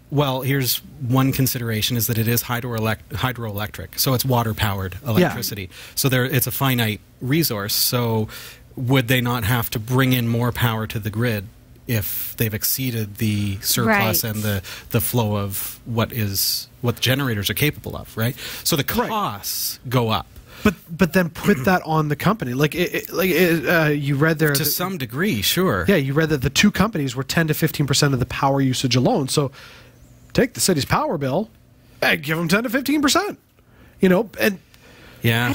Well, here's one consideration, is that it is hydroelectric, so it's water-powered electricity. So it's a finite resource. So would they not have to bring in more power to the grid if they've exceeded the surplus Right. and the flow of what the generators are capable of, right? So the costs go up. But then put that on the company. You read there To some degree, sure. Yeah, you read that the 2 companies were 10 to 15% of the power usage alone. So take the city's power bill and give them 10 to 15%. You know, and Yeah.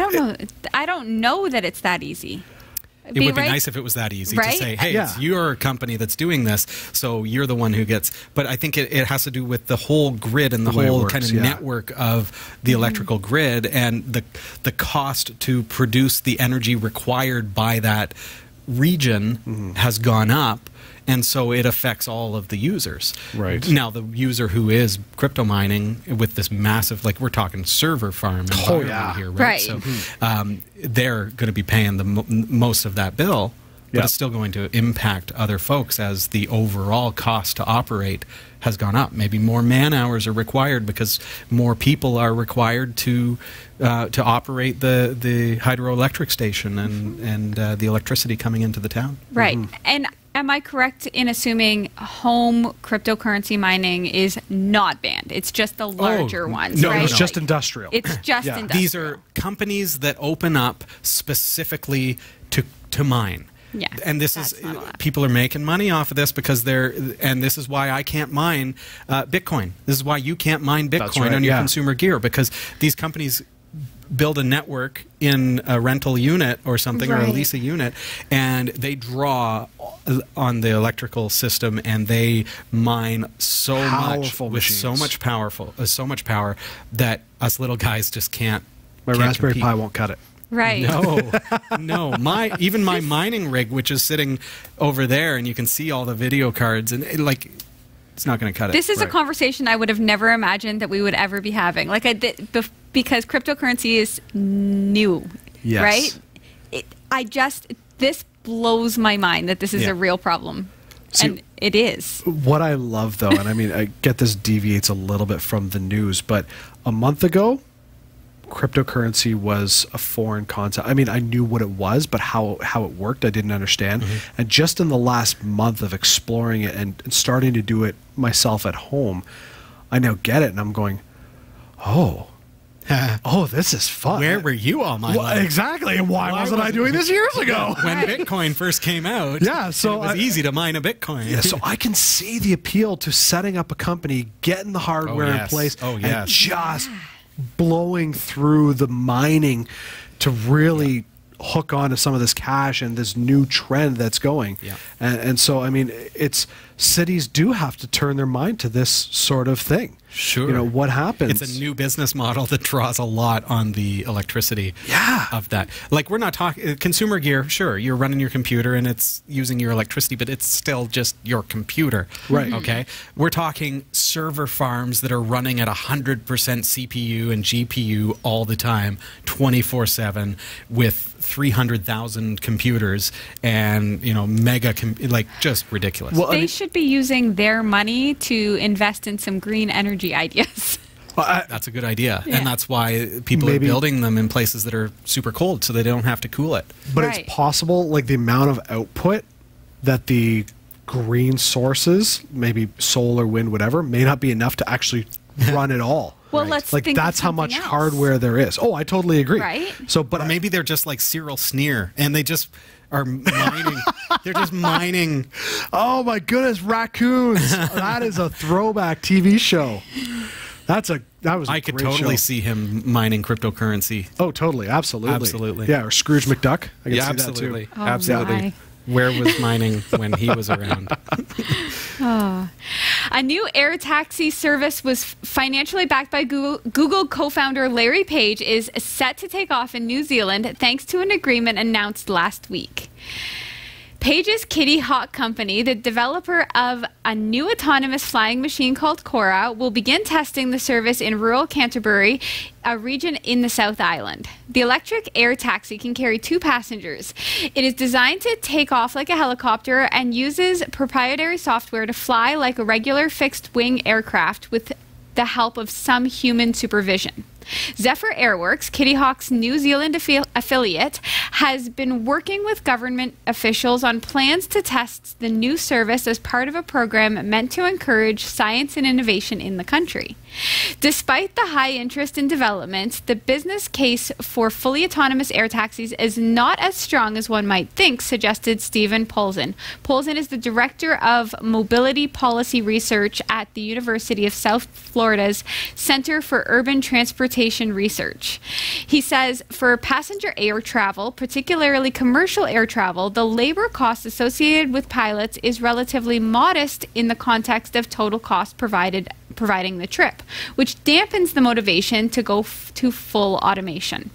I don't know that it's that easy. It would be nice if it was that easy Right? to say, hey, Yeah. it's your company that's doing this, so you're the one who gets... But I think it has to do with the whole grid and the way it whole works, kind of yeah. network of the electrical grid, and the cost to produce the energy required by that region has gone up, and so it affects all of the users. Right. Now, the user who is crypto mining with this massive, like we're talking server farm environment yeah. here, right? Right. So they're going to be paying the most of that bill, but Yeah. it's still going to impact other folks as the overall cost to operate has gone up. Maybe more man hours are required because more people are required to operate the hydroelectric station and the electricity coming into the town. Right. And am I correct in assuming home cryptocurrency mining is not banned? It's just the larger ones, no, right? it's just industrial. It's just Yeah. industrial. These are companies that open up specifically to mine. Yeah, And this that's is, not allowed. people are making money off of this because and this is why I can't mine Bitcoin. This is why you can't mine Bitcoin right, on your yeah. consumer gear, because these companies build a network in a rental unit or something, or a Right. lease a unit, and they draw on the electrical system, and they mine so Powerful much with so machines. much power that us little guys just can't. My can't Raspberry compete. Pi won't cut it. Right. No. Even my mining rig, which is sitting over there, and you can see all the video cards, and it's not going to cut it. This is a Right. conversation I would have never imagined that we would ever be having. Because cryptocurrency is new, Yes. right? This blows my mind that this is Yeah. a real problem. See- And it is. What I love, though, and I mean, I get this deviates a little bit from the news, but a month ago, cryptocurrency was a foreign concept. I mean, I knew what it was, but how it worked, I didn't understand. And just in the last month of exploring it and starting to do it myself at home, I now get it, and I'm going, oh, oh, this is fun. Where were you all my Well, life? exactly. And why wasn't I doing this years ago? When Bitcoin first came out, Yeah, so it was easy to mine a Bitcoin. Yeah, so I can see the appeal to setting up a company, getting the hardware in place, and just blowing through the mining to really hook on to some of this cash and this new trend that's going. Yeah. And so, I mean, cities do have to turn their mind to this sort of thing. Sure. You know, what happens? It's a new business model that draws a lot on the electricity of that. Like, we're not talking consumer gear. Sure, you're running your computer and it's using your electricity, but it's still just your computer. Right. Okay. We're talking server farms that are running at 100% CPU and GPU all the time, 24/7, with 300,000 computers and, you know, like, just ridiculous. Well, They should be using their money to invest in some green energy ideas. That's a good idea. Yeah. And that's why people are building them in places that are super cold so they don't have to cool it. But Right. it's possible, like, the amount of output that the green sources, maybe solar, wind, whatever, may not be enough to actually run it all. Well, Right. let's Like, think of that's how something much else. hardware there is. Oh, I totally agree. Right. So, but Or maybe they're just like Cyril Sneer and they just are mining. They're just mining. oh my goodness, raccoons! That is a throwback TV show. That was. I could great totally show. see him mining cryptocurrency. Oh, totally, absolutely, Absolutely. Yeah, or Scrooge McDuck. I can Yeah, see absolutely. that too. Oh, Absolutely. my. Where was mining when he was around? A new air taxi service was financially backed by Google co-founder Larry Page is set to take off in New Zealand thanks to an agreement announced last week. Page's Kitty Hawk Company, the developer of a new autonomous flying machine called Cora, will begin testing the service in rural Canterbury, a region in the South Island. The electric air taxi can carry 2 passengers. It is designed to take off like a helicopter and uses proprietary software to fly like a regular fixed-wing aircraft with the help of some human supervision. Zephyr Airworks, Kitty Hawk's New Zealand affiliate, has been working with government officials on plans to test the new service as part of a program meant to encourage science and innovation in the country. Despite the high interest in development, the business case for fully autonomous air taxis is not as strong as one might think, suggested Stephen Polzin. Polzin is the director of mobility policy research at the University of South Florida's Center for Urban Transportation Research. He says for passenger air travel, particularly commercial air travel, the labor cost associated with pilots is relatively modest in the context of total cost providing the trip, which dampens the motivation to go to full automation.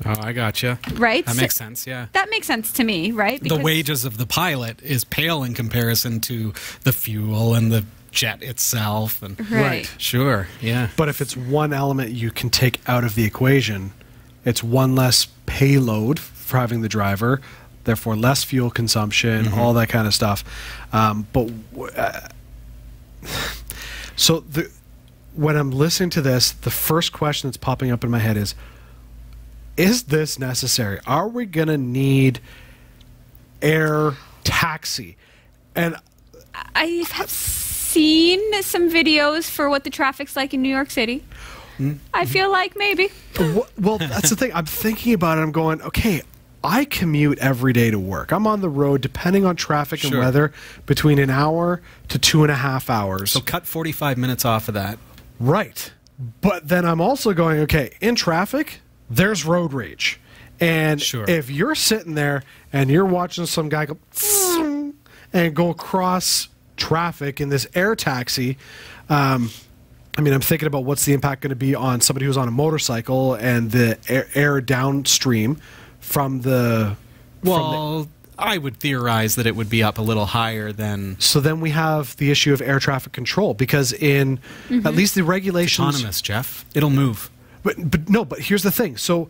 Oh, I gotcha. Right? That makes sense, yeah. That makes sense to me, right? The wages of the pilot is pale in comparison to the fuel and the jet itself. And Right. Sure, yeah. But if it's one element you can take out of the equation, it's one less payload for having the driver, therefore less fuel consumption, all that kind of stuff. When I'm listening to this, the first question that's popping up in my head is this necessary? Are we going to need air taxi? And I have seen some videos for what the traffic's like in New York City. I feel like maybe. well, that's the thing. I'm thinking about it. I'm going, okay, I commute every day to work. I'm on the road, depending on traffic and weather, between an hour to 2.5 hours. So cut 45 minutes off of that. Right. But then I'm also going, okay, in traffic, there's road rage. And if you're sitting there and you're watching some guy go and go across traffic in this air taxi, I mean, I'm thinking about what's the impact going to be on somebody who's on a motorcycle and the air downstream from the... Well, I would theorize that it would be up a little higher than... So then we have the issue of air traffic control, because in at least the regulations... It's autonomous, Jeff. It'll move. But here's the thing. So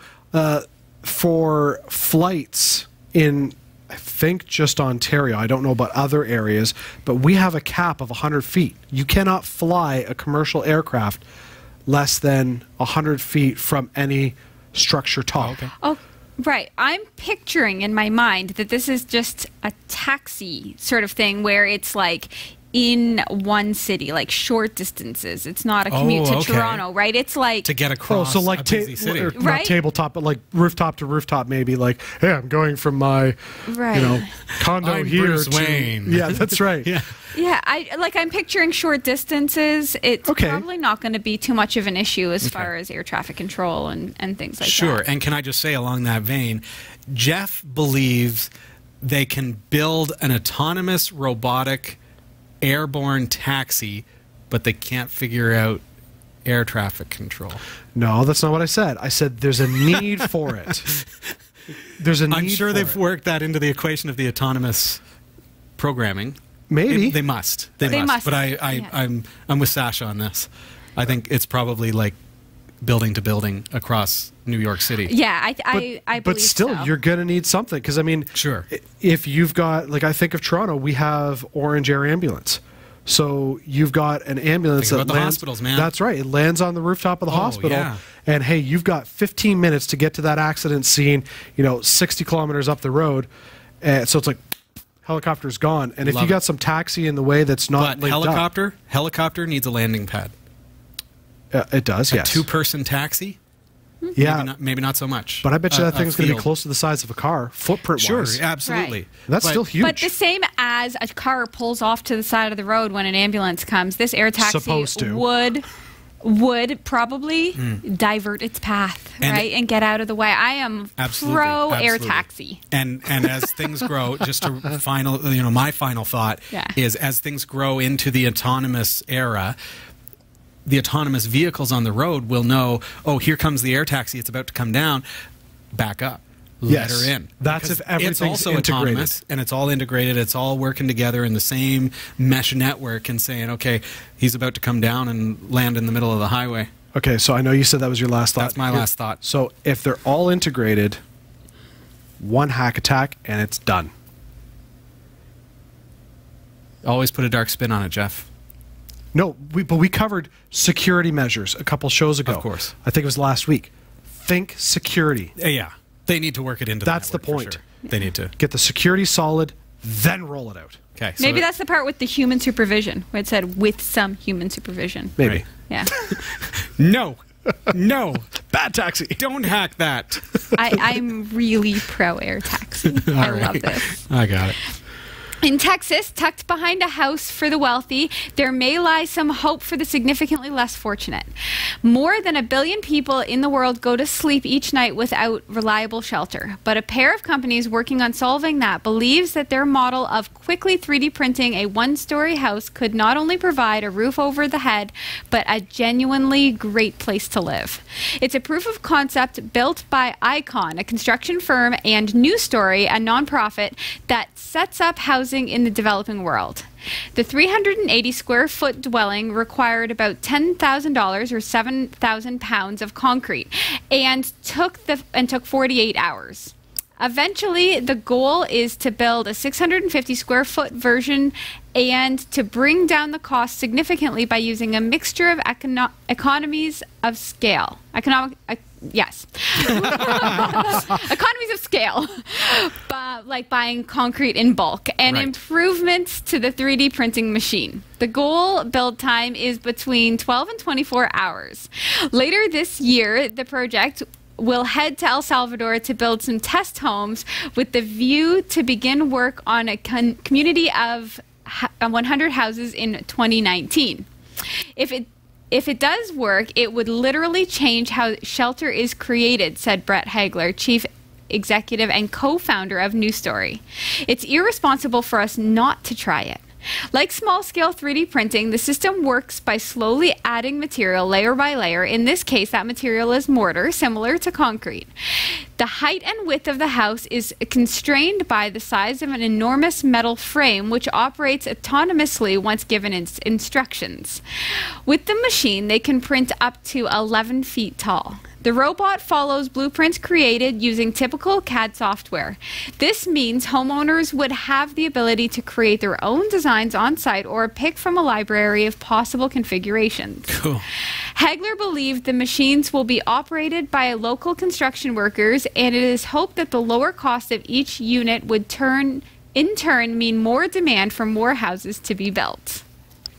for flights in, I think, just Ontario, I don't know about other areas, but we have a cap of 100 feet. You cannot fly a commercial aircraft less than 100 feet from any structure top. Okay. Oh, right. I'm picturing in my mind that this is just a taxi sort of thing where it's like in one city, like short distances. It's not a commute to Toronto, right? It's like to get across so like a busy city. Not Right? tabletop, but like rooftop to rooftop, maybe. Like, hey, I'm going from my, Right. condo I'm here Bruce to Wayne. Yeah, that's right. Yeah. Yeah, I'm picturing short distances. It's probably not going to be too much of an issue as far as air traffic control and things like that. Sure. And can I just say along that vein, Jeff believes they can build an autonomous robotic airborne taxi, but they can't figure out air traffic control. No, that's not what I said. I said there's a need for it. There's a need. I'm sure for they've it. worked that into the equation of the autonomous programming. Maybe They must. They must. But I'm with Sasha on this. I think it's probably like building to building across New York City. Yeah, I believe but still, so. you're gonna need something because I mean, Sure. If you've got I think of Toronto, we have Orange Air Ambulance. So you've got an ambulance Think that about the lands. hospitals, man. That's right. It lands on the rooftop of the hospital, yeah. and hey, you've got 15 minutes to get to that accident scene. 60 kilometers up the road, so it's like helicopter's gone. And if Love you it. got some taxi in the way that's not But linked helicopter needs a landing pad. up, it does. A Yes. two-person taxi? Yeah. Maybe not so much. But I bet you that A thing's going to be field. close to the size of a car, footprint Sure, wise. absolutely. Right. That's But- still huge. But the same as a car pulls off to the side of the road when an ambulance comes, this air taxi Supposed to. would probably divert its path, And- right, and get out of the way. I am Absolutely, pro air absolutely. taxi. And as things grow, just to my final thought Yeah. is as things grow into the autonomous era, the autonomous vehicles on the road will know, oh, here comes the air taxi, it's about to come down, back up. Let Yes. her in. That's Because if everything's it's also integrated. autonomous and it's all integrated. It's all working together in the same mesh network and saying, okay, he's about to come down and land in the middle of the highway. Okay, so I know you said that was your last thought. That's my last thought. So if they're all integrated, one hack attack and it's done. Always put a dark spin on it, Jeff. No, but we covered security measures a couple shows ago. Of course. I think it was last week. Think security. Yeah. They need to work it into That's the network for point. sure. They need to. Get the security solid, then roll it out. Okay. So Maybe that's the part with the human supervision, where it said with some human supervision. Maybe. Right. Yeah. No. No. Bad taxi. Don't hack that. I'm really pro air taxi. I love this. I got it. In Texas, tucked behind a house for the wealthy, there may lie some hope for the significantly less fortunate. More than 1 billion people in the world go to sleep each night without reliable shelter. But a pair of companies working on solving that believes that their model of quickly 3D printing a one-story house could not only provide a roof over the head, but a genuinely great place to live. It's a proof of concept built by Icon, a construction firm, and New Story, a nonprofit that sets up housing in the developing world. The 380 square foot dwelling required about $10,000 or 7,000 pounds of concrete and took 48 hours. Eventually, the goal is to build a 650 square foot version and to bring down the cost significantly by using a mixture of economies of scale. Yes. Economies of scale, like buying concrete in bulk, and Right. improvements to the 3D printing machine. The goal build time is between 12 and 24 hours. Later this year, the project will head to El Salvador to build some test homes with the view to begin work on a community of 100 houses in 2019. If it does work, it would literally change how shelter is created, said Brett Hagler, chief executive and co-founder of New Story. It's irresponsible for us not to try it. Like small-scale 3D printing, the system works by slowly adding material layer by layer. In this case, that material is mortar, similar to concrete. The height and width of the house is constrained by the size of an enormous metal frame, which operates autonomously once given instructions. With the machine, they can print up to 11 feet tall. The robot follows blueprints created using typical CAD software. This means homeowners would have the ability to create their own designs on site or pick from a library of possible configurations. Cool. Hagler believed the machines will be operated by local construction workers, and it is hoped that the lower cost of each unit would turn in turn mean more demand for more houses to be built.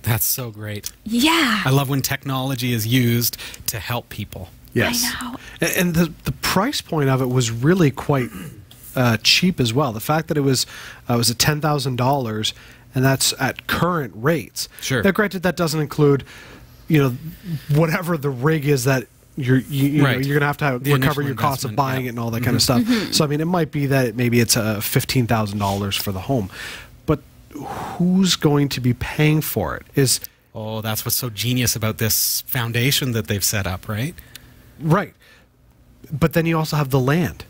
That's so great. Yeah. I love when technology is used to help people. Yes. I know. And the price point of it was really quite cheap as well. The fact that it was at $10,000, and that's at current rates. Sure. Now, granted, that doesn't include, whatever the rig is that you know, Right. you're going to have The recover initial your cost of investment, buying yeah. it and all that kind of stuff. So, I mean, it might be that maybe it's $15,000 for the home. But who's going to be paying for it? Oh, that's what's so genius about this foundation that they've set up, right? Right. But then you also have the land.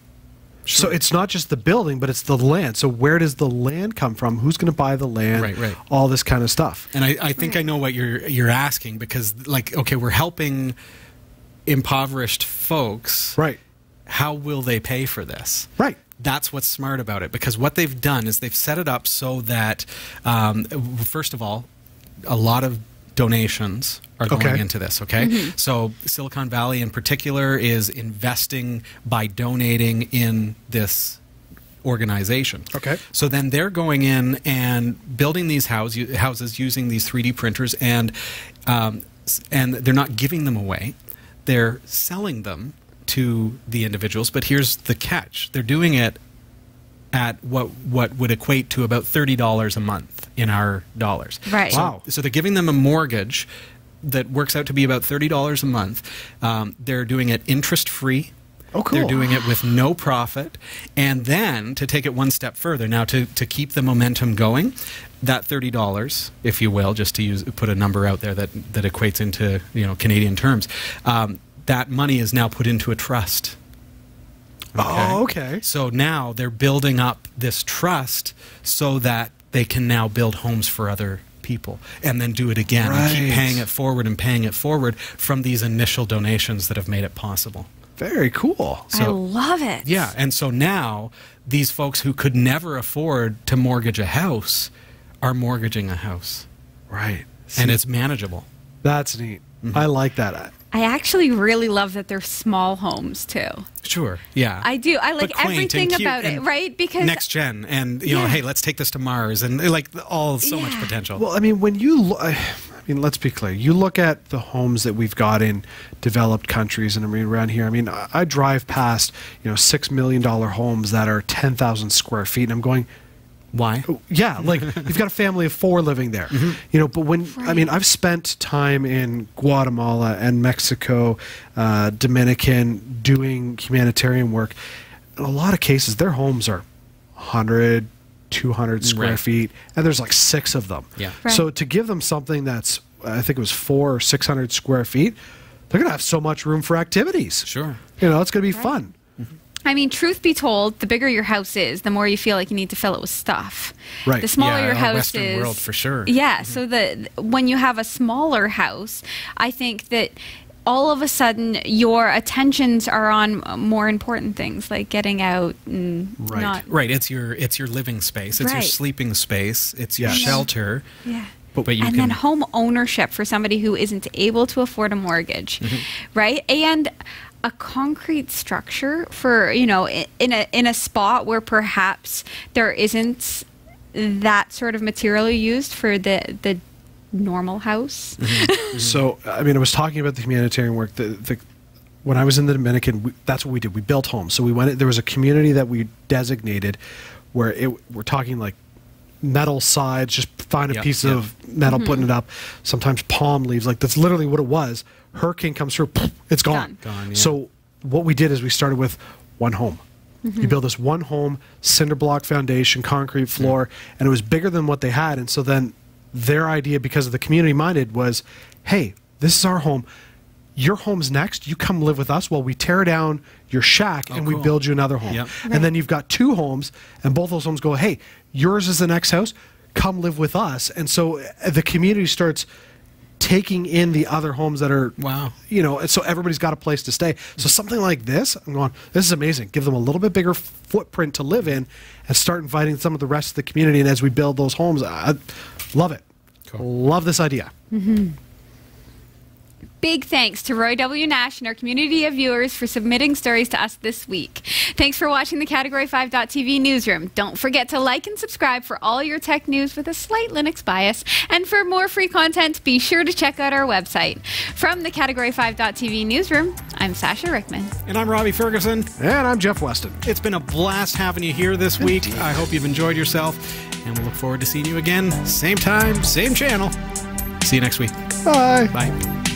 So it's not just the building, but it's the land. So where does the land come from? Who's going to buy the land? Right. All this kind of stuff. And I think I know what you're asking, because, like, okay, we're helping impoverished folks. Right. How will they pay for this? Right. That's what's smart about it, because what they've done is they've set it up so that, first of all, a lot of donations are going into this, okay? So Silicon Valley in particular is investing by donating in this organization. Okay. So then they're going in and building these houses using these 3D printers, and they're not giving them away. They're selling them to the individuals, but here's the catch. They're doing it at what would equate to about $30 a month in our dollars. Right. Wow. So they're giving them a mortgage that works out to be about $30 a month. They're doing it interest-free. Oh, cool. They're doing it with no profit. And then, to take it one step further, now to keep the momentum going, that $30, if you will, just to put a number out there that equates into Canadian terms, that money is now put into a trust. Oh, okay. So now they're building up this trust so that they can now build homes for other people, and then do it again and keep Right. paying it forward from these initial donations that have made it possible. Very cool. I love it. Yeah, and so now these folks who could never afford to mortgage a house are mortgaging a house, Right. and it's manageable. That's neat. I like that. I actually really love that they're small homes too. Sure, yeah. I do. I But like quaint and everything cute about it, and right? Because next gen, and Yeah. hey, let's take this to Mars, and like so much Yeah. potential. Well, I mean, when let's be clear. You look at the homes that we've got in developed countries, and I mean around here. I mean, I drive past $6 million homes that are 10,000 square feet, and I'm going, Why? yeah, like you've got a family of 4 living there. But when I've spent time in Guatemala and Mexico, Dominican, doing humanitarian work. In a lot of cases, their homes are 100, 200 square Right. feet, and there's like 6 of them. Yeah. Right. So to give them something that's, I think it was 400 or 600 square feet, they're going to have so much room for activities. Sure. It's going to be fun. I mean, truth be told, the bigger your house is, the more you feel like you need to fill it with stuff. Right. The smaller Yeah, your our house Western is. world, for sure. Yeah. So when you have a smaller house, I think that all of a sudden your attentions are on more important things like getting out and Right. not. Right, it's your living space, it's your Right. sleeping space, it's your Yes. shelter. Yeah. But you and can then home ownership for somebody who isn't able to afford a mortgage, right? And a concrete structure for in a spot where perhaps there isn't that sort of material used for the normal house. So, I mean, I was talking about the humanitarian work. When I was in the Dominican, that's what we did. We built homes. So we went. There was a community that we designated where we're talking like metal sides, just find a Yep, piece yep. of metal, putting it up. Sometimes palm leaves. Like that's literally what it was. Hurricane comes through, it's gone. Gone, yeah. So what we did is we started with one home. You build this one home, cinder block foundation, concrete floor, and it was bigger than what they had. And so then their idea, because of the community minded, was, hey, this is our home. Your home's next. You come live with us while we tear down your shack and we cool. build you another home. Yep. And then you've got 2 homes, and both those homes go, hey, yours is the next house. Come live with us. And so the community starts taking in the other homes that are, Wow. and so everybody's got a place to stay. So something like this, I'm going, this is amazing. Give them a little bit bigger footprint to live in and start inviting some of the rest of the community. And as we build those homes, I love it. Cool. Love this idea. big thanks to Roy W. Nash and our community of viewers for submitting stories to us this week. Thanks for watching the Category5.tv newsroom. Don't forget to like and subscribe for all your tech news with a slight Linux bias. And for more free content, be sure to check out our website. From the Category5.tv newsroom, I'm Sasha Rickman. And I'm Robbie Ferguson. And I'm Jeff Weston. It's been a blast having you here this week. I hope you've enjoyed yourself, and we'll look forward to seeing you again, same time, same channel. See you next week. Bye. Bye.